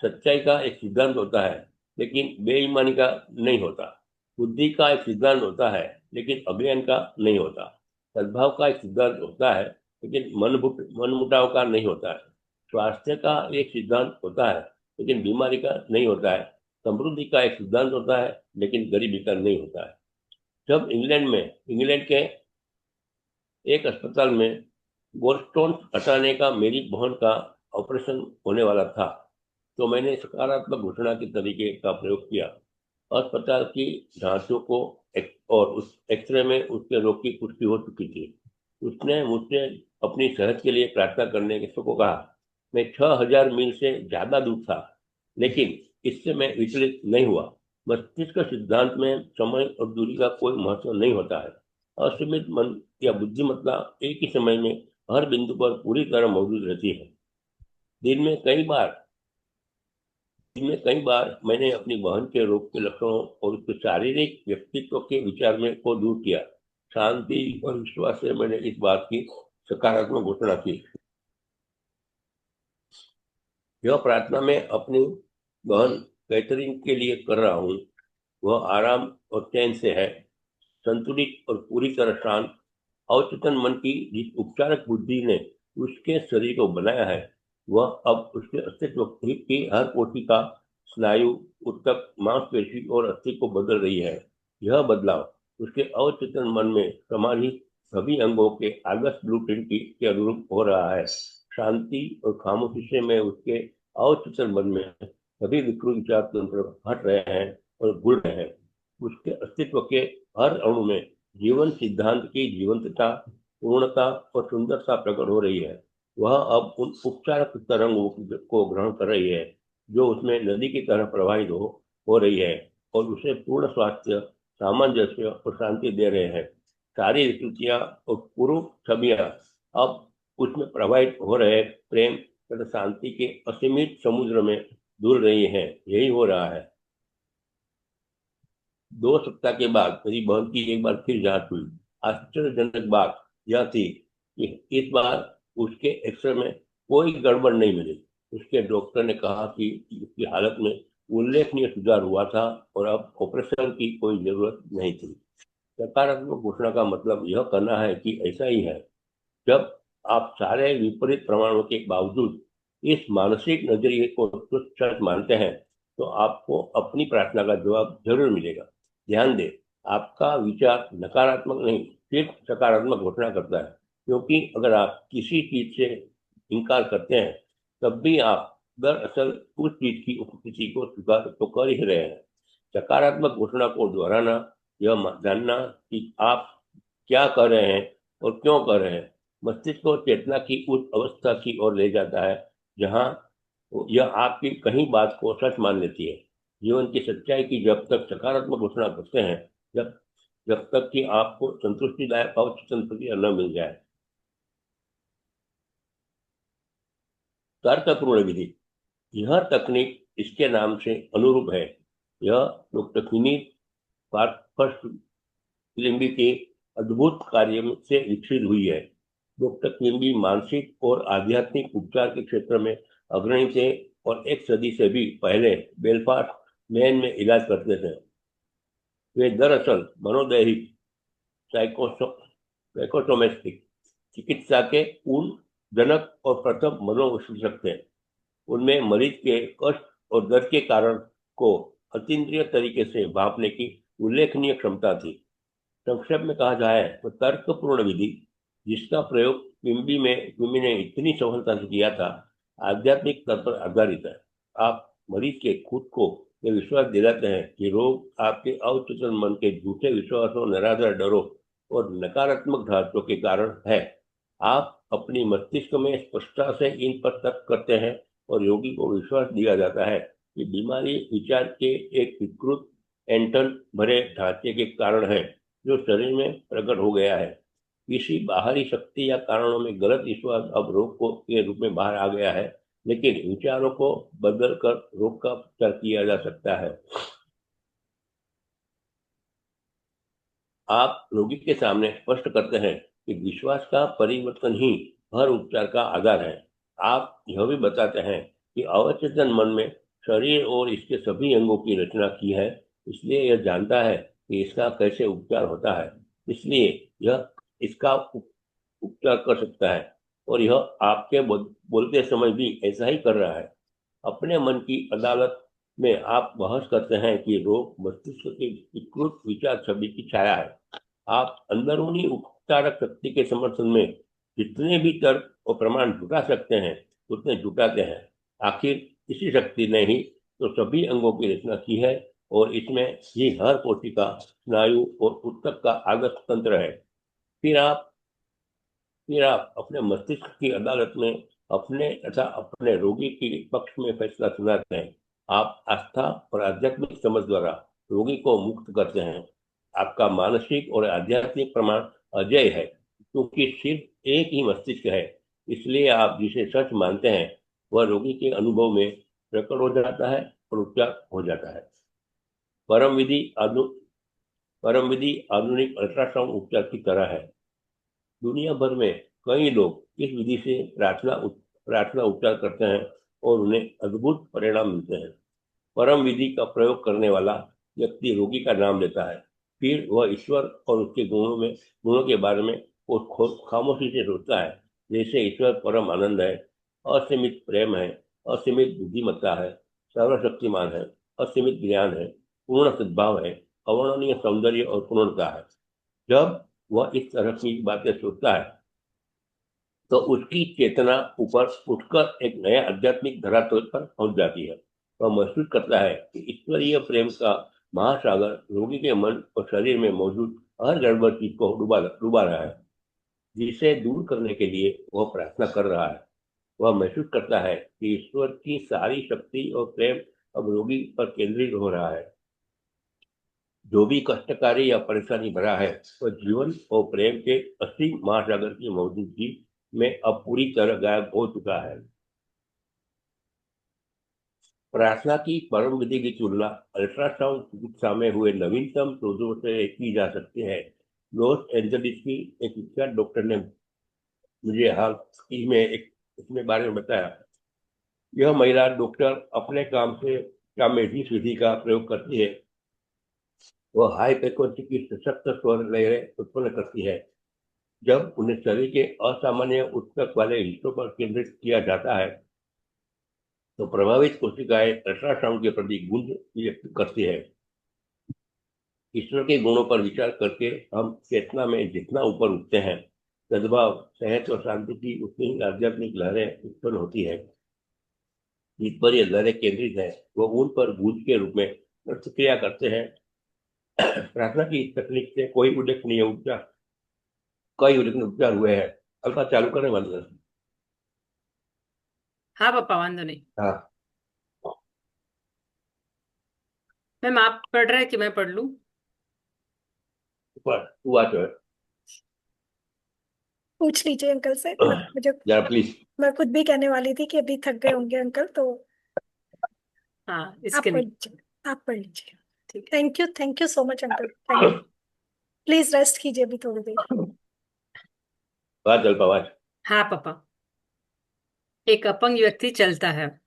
सच्चाई का एक सिद्धांत होता है, लेकिन बेईमानी का नहीं होता। बुद्धि का एक सिद्धांत होता है, लेकिन अज्ञान का नहीं होता। सद्भाव का एक सिद्धांत होता है, लेकिन मनमुटाव का नहीं होता है। स्वास्थ्य का एक सिद्धांत होता है, लेकिन बीमारी का नहीं होता है। समृद्धि का एक सिद्धांत होता है, लेकिन गरीबी का नहीं होता है। जब इंग्लैंड के एक अस्पताल में गोल्डस्टोन हटाने का मेरी बहन का ऑपरेशन होने वाला था, तो मैंने सकारात्मक घोषणा के तरीके का प्रयोग किया। अस्पताल की जांचों को और उस एक्सरे में उसके रोग की पुष्टि हो चुकी थी। उसने मुझसे अपनी सेहत के लिए प्रार्थना करने को कहा। मैं 6000 मील से ज्यादा दूर था, लेकिन इससे मैं विचलित नहीं हुआ। मस्तिष्क सिद्धांत में समय और दूरी का कोई महत्व नहीं होता है। असीमित मन या बुद्धिमत्ता एक ही समय में हर बिंदु पर पूरी तरह मौजूद रहती है। दिन में कई बार मैंने अपनी बहन के रोग के लक्षणों और उसके शारीरिक व्यक्तित्व के विचार में को दूर किया। शांति और विश्वास से मैंने इस बात की सकारात्मक घोषणा की। यह प्रार्थना में अपनी बहन कैथरीन के लिए कर रहा हूँ वह आराम और चैन से है, संतुलित और पूरी तरह शांत। अवचेतन मन की जिस उपचारक बुद्धि ने उसके शरीर को बनाया है, वह अब उसके अस्तित्व की हर कोशिका, स्नायु, ऊतक, मांसपेशी और अस्थि को बदल रही है। यह बदलाव उसके अवचेतन मन में समाहित सभी अंगों के आदर्श ब्लूप्रिंट के अनुरूप हो रहा है। शांति और खामोशी से में उसके अवचेतन मन में सभी विकृत विचार तंत्र हट रहे हैं और घुल रहे हैं। उसके अस्तित्व के हर अणु में जीवन सिद्धांत की जीवंतता, पूर्णता और सुंदरता प्रकट हो रही है। वह अब उन उपचारक तरंगों को ग्रहण कर रही है जो उसमें नदी की तरह प्रवाहित हो रही है और उसे पूर्ण स्वास्थ्य, सामंजस्य और शांति दे रहे हैं। सारी विकृतियां और पूर्व छवियां अब उसमें प्रवाहित हो रहे प्रेम तथा शांति के असीमित समुद्र में धुल रही हैं। यही हो रहा है। 2 सप्ताह के बाद मेरी बहन की एक बार फिर जांच हुई। आश्चर्यजनक बात यह थी कि इस बार उसके एक्सरे में कोई गड़बड़ नहीं मिली। उसके डॉक्टर ने कहा कि उसकी हालत में उल्लेखनीय सुधार हुआ था और अब ऑपरेशन की कोई जरूरत नहीं थी। सकारात्मक घोषणा का मतलब यह करना है कि ऐसा ही है। जब आप सारे विपरीत प्रमाणों के बावजूद इस मानसिक नजरिए को सच मानते हैं, तो आपको अपनी प्रार्थना का जवाब जरूर मिलेगा। ध्यान दें, आपका विचार नकारात्मक नहीं, सिर्फ सकारात्मक घोषणा करता है। क्योंकि अगर आप किसी चीज से इनकार करते हैं, तब भी आप दरअसल उस चीज की उपस्थिति को स्वीकार तो कर ही रहे हैं। सकारात्मक घोषणा को दोहराना, यह जानना कि आप क्या कर रहे हैं और क्यों कर रहे हैं, मस्तिष्क को चेतना की उस अवस्था की ओर ले जाता है जहां यह आपकी कहीं बात को सच मान लेती है। जीवन की सच्चाई की जब तक सकारात्मक घोषणा करते हैं, जब जब तक कि आपको संतुष्टिदायक अवचेतन प्रतिक्रिया न मिल जाए। तर्कपूर्ण विधि, यह तकनीक इसके नाम से अनुरूप है। यह डॉक्टर फिनित क्लिम्बी के अद्भुत कार्य से विकसित हुई है। डॉक्टर क्लिम्बी मानसिक और आध्यात्मिक उपचार के क्षेत्र में अग्रणी थे और एक सदी से भी पहले बेलफास्ट, मेन में इलाज करते थे। वे दरअसल मनोदैहिक साइकोसोमेटिक चिकित्सा के पूर्ण जनक और प्रथम मनोविश्लेषक थे। उनमें मरीज के कष्ट और दर्द के कारण को अतीन्द्रिय तरीके से भांपने की उल्लेखनीय क्षमता थी। संक्षेप में कहा जाए तो तर्कपूर्ण विधि, जिसका प्रयोग क्विम्बी ने इतनी सफलता से किया था, आध्यात्मिक स्तर पर आधारित है। आप मरीज के खुद को ये विश्वास दिलाते हैं कि रोग आपके अवचेतन मन के झूठे विश्वासों, निराधार डरों और नकारात्मक धारणाओं के कारण है। आप अपनी मस्तिष्क में स्पष्टता से इन पर तर्क करते हैं और रोगी को विश्वास दिया जाता है कि बीमारी विचार के एक विकृत एंटन भरे ढांचे के कारण है जो शरीर में प्रकट हो गया है। किसी बाहरी शक्ति या कारणों में गलत विश्वास अब रोग को के रूप में बाहर आ गया है, लेकिन विचारों को बदल कर रोग का उपचार किया जा सकता है। आप रोगी के सामने स्पष्ट करते हैं कि विश्वास का परिवर्तन ही हर उपचार का आधार है। आप यह भी बताते हैं कि अवचेतन मन में शरीर और इसके सभी अंगों की रचना की है, इसलिए यह जानता है कि इसका कैसे उपचार होता है, इसलिए यह इसका उपचार कर सकता है। और यह आपके बोलते समय भी ऐसा ही कर रहा है। अपने मन की अदालत में आप बहस करते हैं कि रोग मस्तिष्क की विकृत विचार छवि की छाया है। आप अंदरूनी उपचारक शक्ति के समर्थन में जितने भी तर्क और प्रमाण जुटा सकते हैं, उतने जुटाते हैं। आखिर इसी शक्ति ने ही तो सभी अंगों की रचना की है और इसमें ही हर कोशिका, स्नायु और ऊतक का आदर्श तंत्र है। फिर आप फिर आप अपने मस्तिष्क की अदालत में अपने तथा अपने रोगी के पक्ष में फैसला सुनाते हैं। आप आस्था और आध्यात्मिक समझ द्वारा रोगी को मुक्त करते हैं। आपका मानसिक और आध्यात्मिक प्रमाण अजय है, क्योंकि सिर्फ एक ही मस्तिष्क है। इसलिए आप जिसे सच मानते हैं, वह रोगी के अनुभव में प्रकट हो जाता है और उपचार हो जाता है। परम विधि आधुनिक अल्ट्रासाउंड उपचार की तरह है। दुनिया भर में कई लोग इस विधि से प्रार्थना उपचार करते हैं और उन्हें अद्भुत परिणाम मिलते हैं। परम विधि का प्रयोग करने वाला व्यक्ति रोगी का नाम लेता है। फिर वह ईश्वर और उसके गुणों के बारे में वो खामोशी से सोचता है। जैसे ईश्वर परम आनंद है, असीमित प्रेम है, असीमित बुद्धिमत्ता है, सर्वशक्तिमान है, असीमित ज्ञान है, पूर्ण सद्भाव है, अवर्णनीय सौंदर्य और पूर्णता है। जब वह इस तरह की बातें सोचता है तो उसकी चेतना ऊपर उठकर एक नया आध्यात्मिक धरातल पर पहुंच जाती है। वह महसूस करता है कि ईश्वरीय प्रेम का महासागर रोगी के मन और शरीर में मौजूद हर गड़बड़ चीज को डुबा डुबा रहा है, जिसे दूर करने के लिए वह प्रार्थना कर रहा है। वह महसूस करता है कि ईश्वर की सारी शक्ति और प्रेम अब रोगी पर केंद्रित हो रहा है। जो भी कष्टकारी या परेशानी भरा है वह जीवन और प्रेम के असीम महासागर की मौजूदगी में अब पूरी तरह गायब हो चुका है। प्रार्थना की परम विधि की तुलना अल्ट्रासाउंड चिकित्सा में हुए नवीनतम शोधों से की जा सकती है। लॉस एंजलिस की एक विख्यात डॉक्टर ने मुझे हाल ही में एक इसमें बारे में बताया। यह महिला डॉक्टर अपने काम में जिस विधि का प्रयोग करती है वह हाई फ्रिक्वेंसी की सशक्त स्वर लहरें उत्पन्न करती है। जब उन्हें शरीर के असामान्य ऊतक वाले हिस्सों पर केंद्रित किया जाता है तो प्रभावित कोशिकाएं अल्ट्रासाउंड के प्रति गूंज व्यक्त करती है। ईश्वर के गुणों पर विचार करके हम चेतना में जितना ऊपर उठते हैं, सद्भाव, सेहत और शांति की उतनी ही आध्यात्मिक लहरें उत्पन्न होती है। जिस पर ये लहरें केंद्रित है वो उन पर गूंज के रूप में प्रतिक्रिया करते हैं। प्रार्थना की इस तकनीक से कई उल्लेखनीय उपचार हुए हैं। अल्पा चालू करें मतलब। हाँ पापा, वांदो नहीं। हाँ, मैम, आप पढ़ रहे हैं कि मैं पढ़ लूं? ऊपर हुआ तो है। पूछ लीजिए अंकल से। मुझे जरा प्लीज। मैं खुद भी कहने वाली थी कि अभी थक गए होंगे अंकल, तो हाँ, आप इसके पढ़ लिए। लीजिए, आप पढ़ लीजिए। ठीक है। Thank you so much uncle, thank you. Please rest कीजिए अभी थोड़ी देर। बात अल्पा बात। हाँ पापा। एक अपंग व्यक्ति चलता है।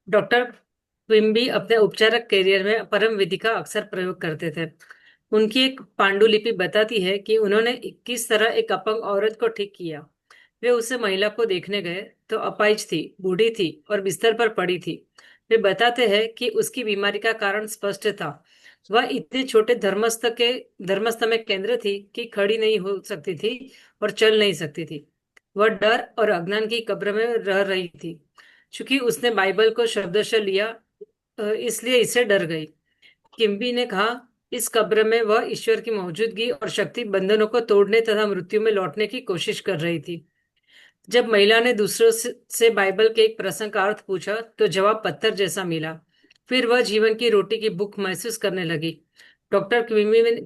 डॉक्टर क्विम्बी अपने उपचारक करियर में परम विधि का अक्सर प्रयोग करते थे। उनकी एक पांडुलिपि बताती है कि उन्होंने किस तरह एक अपंग औरत को ठीक किया। वे उसे महिला को देखने गए तो अपाहिज थी, बूढ़ी थी और बिस्तर पर पड़ी थी। वे बताते हैं कि उसकी बीमारी का कारण स्पष्ट था। वह इतने छोटे धर्मस्थ में केंद्र थी कि खड़ी नहीं हो सकती थी और चल नहीं सकती थी। वह डर और अज्ञान की कब्र में रह रही थी। चूंकि उसने बाइबल को शब्दशः लिया, इसलिए इसे डर गई। किम्बी ने कहा, इस कब्र में वह ईश्वर की मौजूदगी और शक्ति बंधनों को तोड़ने तथा मृत्यु में लौटने की कोशिश कर रही थी। जब महिला ने दूसरों से बाइबल के एक प्रसंग का अर्थ पूछा तो जवाब पत्थर जैसा मिला। फिर वह जीवन की रोटी की भूख महसूस करने लगी। डॉक्टर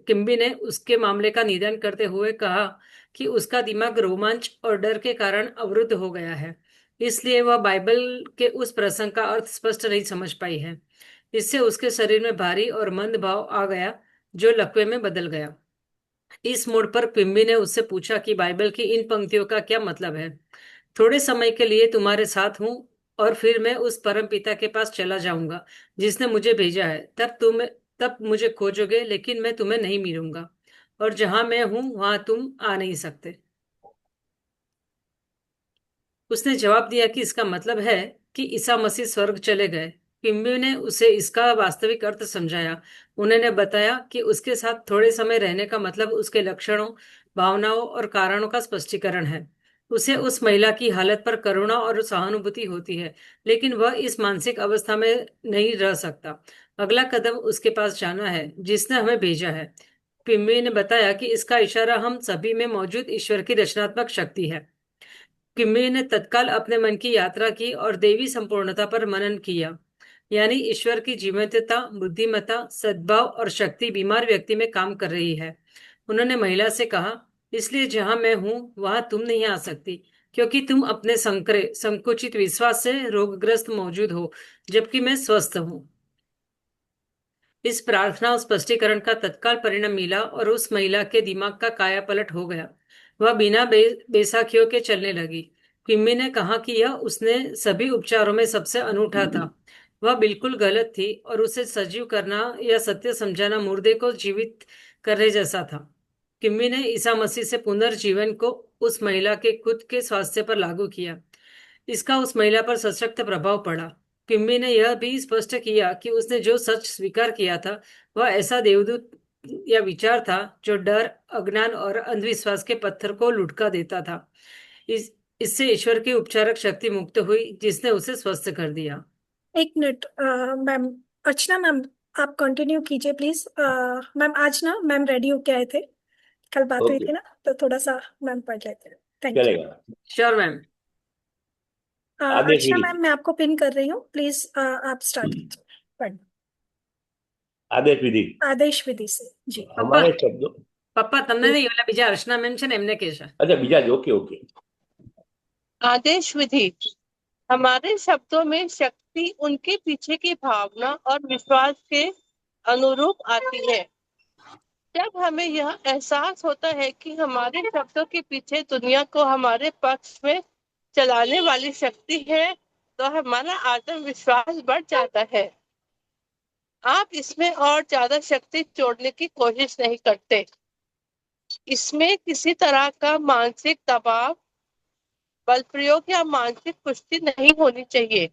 किम्बी ने उसके मामले का निदान करते हुए कहा कि उसका दिमाग रोमांच और डर के कारण अवरुद्ध हो गया है, इसलिए वह बाइबल के उस प्रसंग का अर्थ स्पष्ट नहीं समझ पाई है। इससे उसके शरीर में भारी और मंद भाव आ गया जो लकवे में बदल गया। इस मोड़ पर क्विम्बी ने उससे पूछा कि बाइबल की इन पंक्तियों का क्या मतलब है। थोड़े समय के लिए तुम्हारे साथ हूँ और फिर मैं उस परम पिता के पास चला जाऊंगा जिसने मुझे भेजा है। तब मुझे खोजोगे लेकिन मैं तुम्हें नहीं मिलूंगा, और जहां मैं हूं वहां तुम आ नहीं सकते। उसने जवाब दिया कि इसका मतलब है कि ईसा मसीह स्वर्ग चले गए। किम्बी ने उसे इसका वास्तविक अर्थ समझाया। उन्होंने बताया कि उसके साथ थोड़े समय रहने का मतलब उसके लक्षणों, भावनाओं और कारणों का स्पष्टीकरण है। उसे उस महिला की हालत पर करुणा और सहानुभूति होती है, लेकिन वह इस मानसिक अवस्था में नहीं रह सकता। अगला कदम उसके पास जाना है जिसने हमें भेजा है। किम्बी ने बताया कि इसका इशारा हम सभी में मौजूद ईश्वर की रचनात्मक शक्ति है। किम्मी ने तत्काल अपने मन की यात्रा की और देवी संपूर्णता पर मनन किया, यानी ईश्वर की जीवंतता, बुद्धिमत्ता, सद्भाव और शक्ति बीमार व्यक्ति में काम कर रही है। उन्होंने महिला से कहा, इसलिए जहां मैं हूं वहां तुम नहीं आ सकती, क्योंकि तुम अपने संकरे संकुचित विश्वास से रोगग्रस्त मौजूद हो, जबकि मैं स्वस्थ हूं। इस प्रार्थना और स्पष्टीकरण का तत्काल परिणाम मिला और उस महिला के दिमाग का कायापलट हो गया। वह बिना बेसाखियों के चलने लगी। किम्मी ने कहा कि यह उसने सभी उपचारों में सबसे अनूठा था। वह बिल्कुल गलत थी और उसे सजीव करना या सत्य समझाना मुर्दे को जीवित करने जैसा था। किम्मी ने ईसा मसीह से पुनर्जीवन को उस महिला के खुद के स्वास्थ्य पर लागू किया। इसका उस महिला पर सशक्त प्रभाव पड़ा। किम्मी ने यह भी स्पष्ट किया कि उसने जो सच स्वीकार किया था वह ऐसा देवदूत या विचार था जो डर, अज्ञान और अंधविश्वास के पत्थर को लुढ़का देता था। इस इससे ईश्वर की उपचारक शक्ति मुक्त हुई जिसने उसे स्वस्थ कर दिया। एक मिनट मैम, अर्चना मैम, आप कंटिन्यू कीजिए प्लीज। मैम आज ना मैम रेडी होके आए थे, कल बात हुई ओके, थी ना, तो थोड़ा सा मैम पढ़ लेते हैं। Thank you. चलेगा। Sure ma'am. आदेश अर्चना विधि। मैम, मैं आपको पिन कर रही हूँ, प्लीज आप स्टार्ट कीजिए पढ़ना। आदेश विधि। आदेश विधि से जी। પપ્પા हमारे शब्दों। પપ્પા તમને નહીં ઓલા બીજા અર્ચના મેમ છે ને એમને કહેશે। अच्छा बीजा, ओके ओके। आदेश विधि। हमारे शब्दों में शक्ति उनके पीछे की भावना और विश्वास के अनुरूप आती है। जब हमें यह एहसास होता है कि हमारे शब्दों के पीछे दुनिया को हमारे पक्ष में चलाने वाली शक्ति है, तो हमारा आत्मविश्वास बढ़ जाता है। आप इसमें और ज्यादा शक्ति जोड़ने की कोशिश नहीं करते। इसमें किसी तरह का मानसिक दबाव, बल प्रयोग या मानसिक पुष्टि नहीं होनी चाहिए।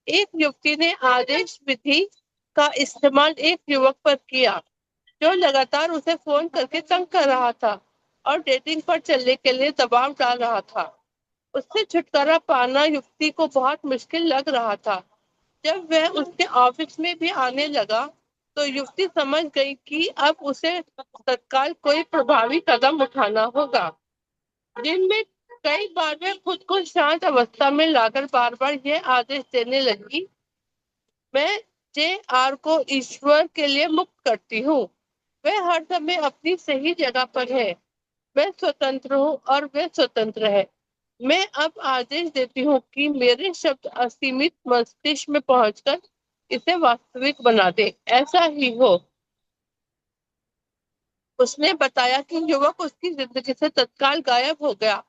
एक युवती ने आदेश विधि का इस्तेमाल एक युवक पर किया जो लगातार उसे फोन करके तंग कर रहा था और डेटिंग पर चलने के लिए दबाव डाल रहा था। उससे छुटकारा पाना युवती को बहुत मुश्किल लग रहा था। जब वह उसके ऑफिस में भी आने लगा तो युवती समझ गई कि अब उसे तत्काल कोई प्रभावी कदम उठाना होगा। दिन में कई बार वह खुद को शांत अवस्था में लाकर बार बार यह आदेश देने लगी, मैं जे.आर. को ईश्वर के लिए मुक्त करती हूँ। वह हर समय अपनी सही जगह पर है। मैं स्वतंत्र हूँ और वह स्वतंत्र है। मैं अब आदेश देती हूँ कि मेरे शब्द असीमित मस्तिष्क में पहुंचकर इसे वास्तविक बना दे। ऐसा ही हो। उसने बताया कि युवक उसकी जिंदगी से तत्काल गायब हो गया।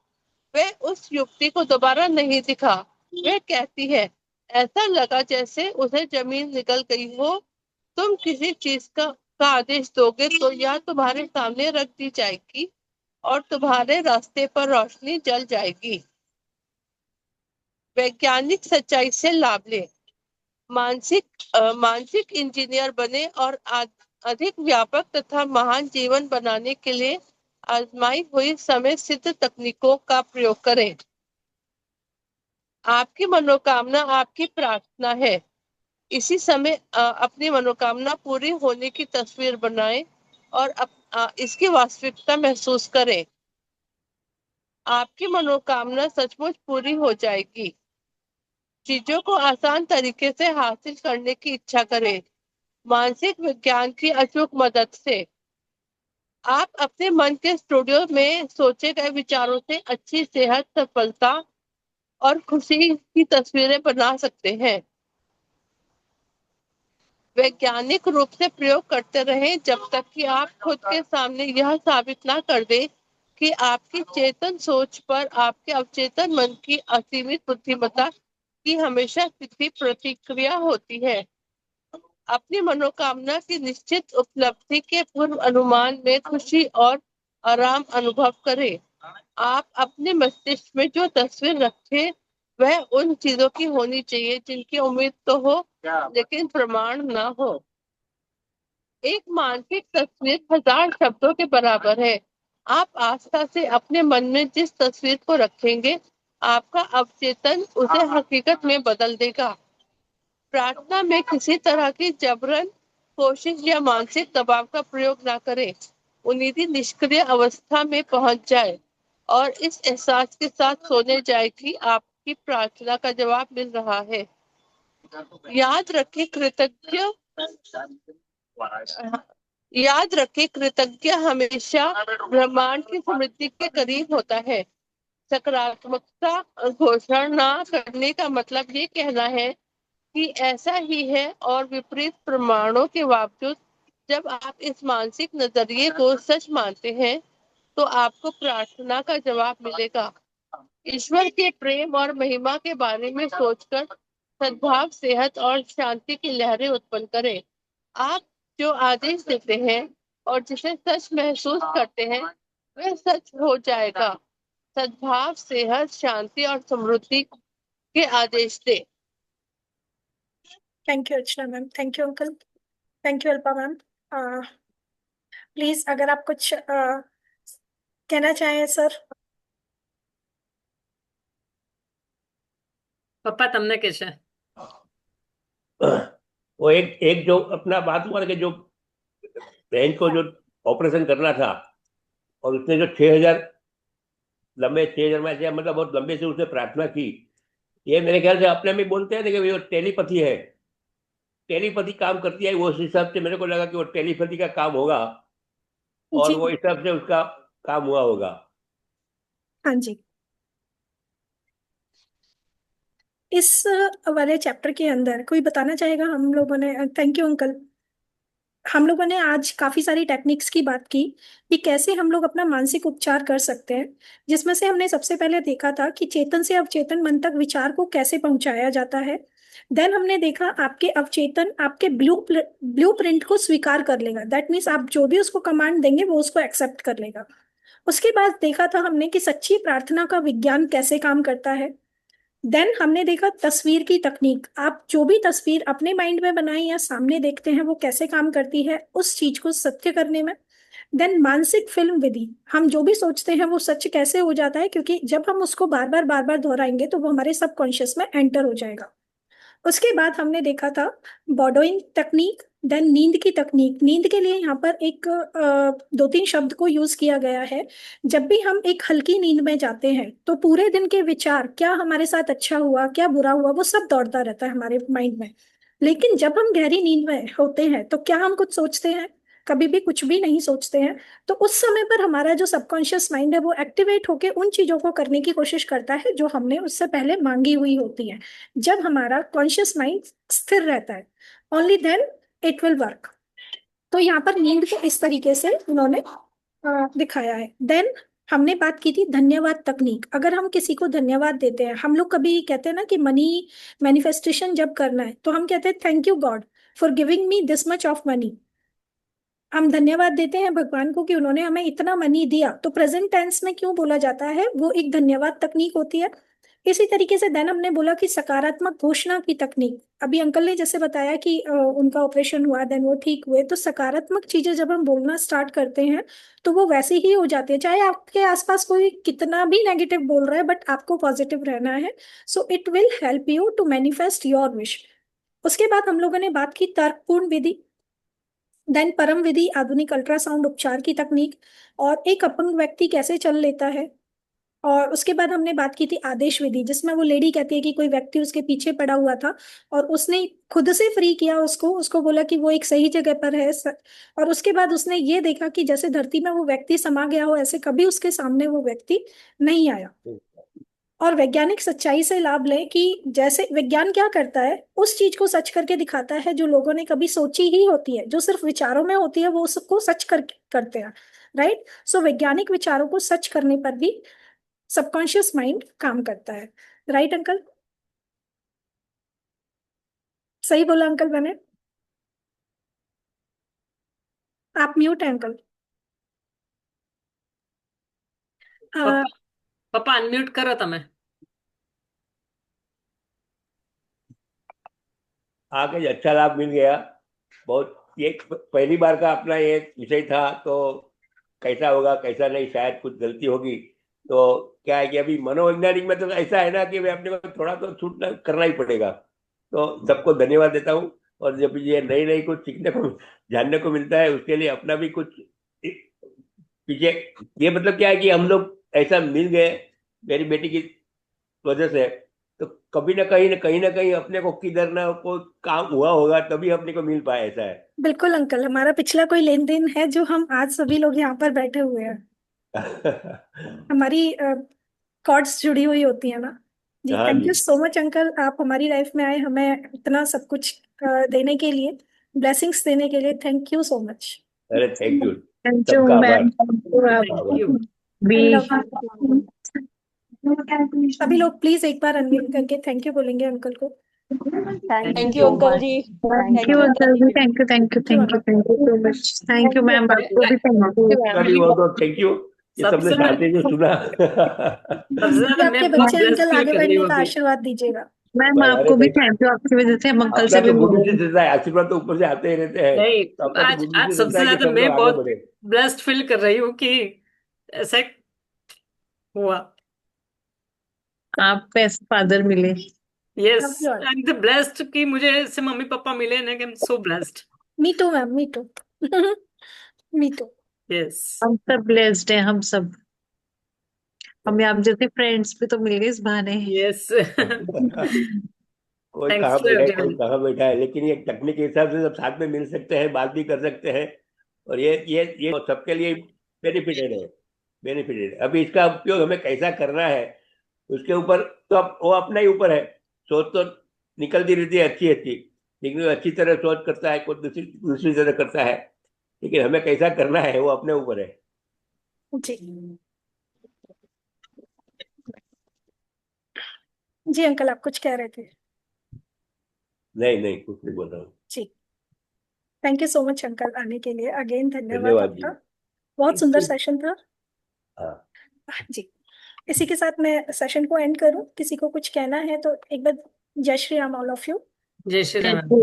वह उस युवती को दोबारा नहीं दिखा। वह कहती है, ऐसा लगा जैसे उसे जमीन निकल गई हो। तुम किसी चीज का आदेश दोगे तो यह तुम्हारे सामने रख दी जाएगी और तुम्हारे रास्ते पर रोशनी जल जाएगी। वैज्ञानिक सच्चाई से लाभ ले। मानसिक इंजीनियर बने और अधिक व्यापक तथा महान जीवन बनाने के लिए आजमाई हुई समय सिद्ध तकनीकों का प्रयोग करें। आपकी मनोकामना आपकी प्रार्थना है। इसी समय अपनी मनोकामना पूरी होने की तस्वीर बनाएं और इसकी वास्तविकता महसूस करें। आपकी मनोकामना सचमुच पूरी हो जाएगी। चीजों को आसान तरीके से हासिल करने की इच्छा करें। मानसिक विज्ञान की अचूक मदद से आप अपने मन के स्टूडियो में सोचे गए विचारों से अच्छी सेहत, सफलता और खुशी की तस्वीरें बना सकते हैं। वैज्ञानिक रूप से प्रयोग करते रहें जब तक कि आप खुद के सामने यह साबित ना कर दें कि आपकी चेतन सोच पर आपके अवचेतन मन की असीमित बुद्धिमत्ता की हमेशा सीधी प्रतिक्रिया होती है। अपनी मनोकामना की निश्चित उपलब्धि के पूर्व अनुमान में खुशी और आराम अनुभव करें। आप अपने मस्तिष्क में जो तस्वीर रखें वह उन चीजों की होनी चाहिए जिनकी उम्मीद तो हो लेकिन प्रमाण ना हो। एक मानसिक तस्वीर 1000 शब्दों के बराबर है। आप आस्था से अपने मन में जिस तस्वीर को रखेंगे आपका अवचेतन उसे हकीकत में बदल देगा। प्रार्थना में किसी तरह की जबरन कोशिश या मानसिक दबाव का प्रयोग ना करें। उन्नीदी निष्क्रिय अवस्था में पहुंच जाए और इस एहसास के साथ सोने जाए कि आपकी प्रार्थना का जवाब मिल रहा है। याद रखें कृतज्ञ हमेशा ब्रह्मांड की समृद्धि के करीब होता है। सकारात्मकता घोषणा करने का मतलब ये कहना है कि ऐसा ही है और विपरीत प्रमाणों के बावजूद जब आप इस मानसिक नजरिए को सच मानते हैं तो आपको प्रार्थना का जवाब मिलेगा। ईश्वर के प्रेम और महिमा के बारे में सोचकर सद्भाव, सेहत और शांति की लहरें उत्पन्न करे। आप जो आदेश देते हैं और जिसे सच महसूस करते हैं वह सच हो जाएगा। सद्भाव, सेहत, शांति और समृद्धि के आदेश दे। Thank you Archana ma'am, thank you uncle, thank you Alpa ma'am. Please अगर आप कुछ कहना चाहें सर। पप्पा तमने कैसे? वो एक एक जो अपना बात हुआ ना कि जो बहन को जो ऑपरेशन करना था और उसने जो 6,000 लंबे 6,000 में से मतलब बहुत लंबे से उसने प्रार्थना की। ये मेरे ख्याल से अपने में बोलते हैं ना कि वो टेलीपैथी है, टेलीपैथी काम करती है। वो उस हिसाब से मेरे को लगा कि वो टेलीपैथी का काम होगा और जी वो हिसाब से उसका काम हुआ होगा। हाँ जी। इस वाले चैप्टर के अंदर कोई बताना चाहेगा? हम लोगों ने, थैंक यू अंकल, हम लोगों ने आज काफी सारी टेक्निक्स की बात की कि कैसे हम लोग अपना मानसिक उपचार कर सकते हैं, जिसमें से हमने सबसे पहले देखा था कि चेतन से अवचेतन मन तक विचार को कैसे पहुंचाया जाता है। देन हमने देखा आपके अवचेतन आपके ब्लू प्रिंट को स्वीकार कर लेगा। दैट मीन्स आप जो भी उसको कमांड देंगे वो उसको एक्सेप्ट कर लेगा। उसके बाद देखा था हमने कि सच्ची प्रार्थना का विज्ञान कैसे काम करता है। देन हमने देखा तस्वीर की तकनीक, आप जो भी तस्वीर अपने माइंड में बनाए या सामने देखते हैं वो कैसे काम करती है उस चीज को सत्य करने में। देन मानसिक फिल्म विधि, हम जो भी सोचते हैं वो सच कैसे हो जाता है, क्योंकि जब हम उसको बार बार दोहराएंगे तो वो हमारे सबकॉन्शियस में एंटर हो जाएगा। उसके बाद हमने देखा था बॉडोइंग टेक्निक। देन नींद की तकनीक, नींद के लिए यहाँ पर एक दो तीन शब्द को यूज किया गया है। जब भी हम एक हल्की नींद में जाते हैं तो पूरे दिन के विचार, क्या हमारे साथ अच्छा हुआ क्या बुरा हुआ, वो सब दौड़ता रहता है हमारे माइंड में। लेकिन जब हम गहरी नींद में होते हैं तो क्या हम कुछ सोचते हैं? कभी भी कुछ भी नहीं सोचते हैं। तो उस समय पर हमारा जो सबकॉन्शियस माइंड है वो एक्टिवेट होकर उन चीजों को करने की कोशिश करता है जो हमने उससे पहले मांगी हुई होती है। जब हमारा कॉन्शियस माइंड स्थिर रहता है, only then it will work. तो यहाँ पर नींद को इस तरीके से उन्होंने दिखाया है। देन हमने बात की थी धन्यवाद तकनीक। अगर हम किसी को धन्यवाद देते हैं, हम लोग कभी कहते हैं ना कि मनी मैनिफेस्टेशन जब करना है तो हम कहते हैं thank you God for giving me this much of money. हम धन्यवाद देते हैं भगवान को कि उन्होंने हमें इतना मनी दिया। तो प्रेजेंट टेंस में क्यों बोला जाता है? वो एक धन्यवाद तकनीक होती है। इसी तरीके से देन हमने बोला कि सकारात्मक घोषणा की तकनीक, अभी अंकल ने जैसे बताया कि उनका ऑपरेशन हुआ देन वो ठीक हुए। तो सकारात्मक चीजें जब हम बोलना स्टार्ट करते हैं तो वो वैसी ही हो जाती है, चाहे आपके आसपास कोई कितना भी नेगेटिव बोल रहा है, बट आपको पॉजिटिव रहना है। So it will help you to manifest your wish. उसके बाद हम लोगों ने बात की तर्कपूर्ण विधि। देन परम विधि, आधुनिक अल्ट्रासाउंड उपचार की तकनीक, और एक अपंग व्यक्ति कैसे चल लेता है। और उसके बाद हमने बात की थी आदेश विधि, जिसमें वो लेडी कहती है कि कोई व्यक्ति उसके पीछे पड़ा हुआ था और उसने खुद से फ्री किया उसको, उसको बोला कि वो एक सही जगह पर है। और उसके बाद उसने ये देखा कि जैसे धरती में वो व्यक्ति समा गया हो, ऐसे कभी उसके सामने वो व्यक्ति नहीं आया। और वैज्ञानिक सच्चाई से लाभ लें कि जैसे विज्ञान क्या करता है, उस चीज को सच करके दिखाता है जो लोगों ने कभी सोची ही होती है, जो सिर्फ विचारों में होती है वो उसको सच करते हैं। राइट। सो वैज्ञानिक विचारों को सच करने पर भी सबकॉन्शियस माइंड काम करता है। Right uncle? सही बोला अंकल मैंने? आप म्यूट है अंकल। पप्पा पप्पा अनम्यूट करो तमें। आगे अच्छा लाभ मिल गया बहुत। ये पहली बार का अपना ये विषय था तो कैसा होगा कैसा नहीं, शायद कुछ गलती होगी। तो क्या है कि अभी मनोवैज्ञानिक में तो ऐसा है ना कि वे अपने को थोड़ा तो छूट करना ही पड़ेगा। तो सबको धन्यवाद देता हूँ। और जब ये नई नई कुछ सीखने को जानने को मिलता है उसके लिए अपना भी कुछ पीछे, ये मतलब क्या है कि हम लोग ऐसा मिल गए मेरी बेटी की वजह से। तो कभी ना कहीं अपने को किधर ना कोई काम हुआ होगा तभी अपने को मिल पाए, ऐसा बिल्कुल अंकल, हमारा पिछला कोई लेन देन है जो हम आज सभी लोग यहाँ पर बैठे हुए हैं। है। हमारी कॉर्ड्स जुड़ी हुई होती है ना। जी हाँ थैंक जी। यू सो मच अंकल, आप हमारी लाइफ में आए, हमें इतना सब कुछ देने के लिए, ब्लेसिंग्स देने के लिए। Thank you so much. अरे थैंक यू, थैंक यू सबका आभार, मैम। सबका थैंक आभार। यू। भी सभी लोग प्लीज एक बार अनम्यूट करके थैंक यू बोलेंगे अंकल को। थैंक यू अंकल जी, thank thank you you uncle जी, thank you Thank you, ma'am. So much. Thank you ma'am, आपको भी थैंक यू। जी बहुत बहुत थैंक यू, ये सबने सबसे शांति से सुना। सबसे ये ज्यादा मैं आपके बहुत बच्चे ब्लेस्ड अंकल फील आगे कर रही बढ़ने हूँ का अभी। आशीर्वाद दीजिएगा। मैम अरे आपको भी भाई, थैंक यू, आपकी वजह से हम अंकल अपना से भी तो गुरु मिले। जी देता है आशीर्वाद, तो ऊपर से आते ही रहते हैं, नहीं, तो अपना तो आज गुरु आज जी देता सबसे है कि ज्यादा सब मैं लोग आगे बहुत बढ़े। ब्लेस्ड फील कर रही हूँ कि ऐसा हुआ। आप ऐसे फादर मिले। Yes, Love you all. I am the blessed कि मुझे ऐसे मम्मी पापा मिले ना, कि I am so blessed. Me too, ma'am. Me too. Me too. Yes, हम सब ब्लेस्ड हैं, हम सब। हमें आप जैसे फ्रेंड्स भी तो मिल गए इस बहाने। यस। कोई थैंक्स कहाँ टू बैठा है, कोई एवरीवन। कहाँ बैठा है, लेकिन ये तकनीक के हिसाब से सब साथ में मिल सकते हैं, बात भी कर सकते हैं, और ये सबके लिए बेनिफिटेड है, बेनिफिटेड है। अभी इसका उपयोग हमें कैसा करना है उसके ऊपर तो अब वो अपना ही ऊपर है। सोच तो निकलती रहती है अच्छी अच्छी, लेकिन वो अच्छी तरह सोच करता है, कोई दूसरी दूसरी तरह करता है, लेकिन हमें कैसा करना है वो अपने ऊपर है। जी जी अंकल, आप कुछ कह रहे थे? नहीं नहीं, कुछ नहीं बोल रहा हूँ। जी, thank you so much uncle आने के लिए। अगेन धन्यवाद धन्यवाद जी। आपका, बहुत सुंदर सेशन था। हाँ, जी, इसी के साथ मैं सेशन को एंड करूं। किसी को कुछ कहना है तो एक बार जय Shri Ram all of you. जय श्री राम। Thank you.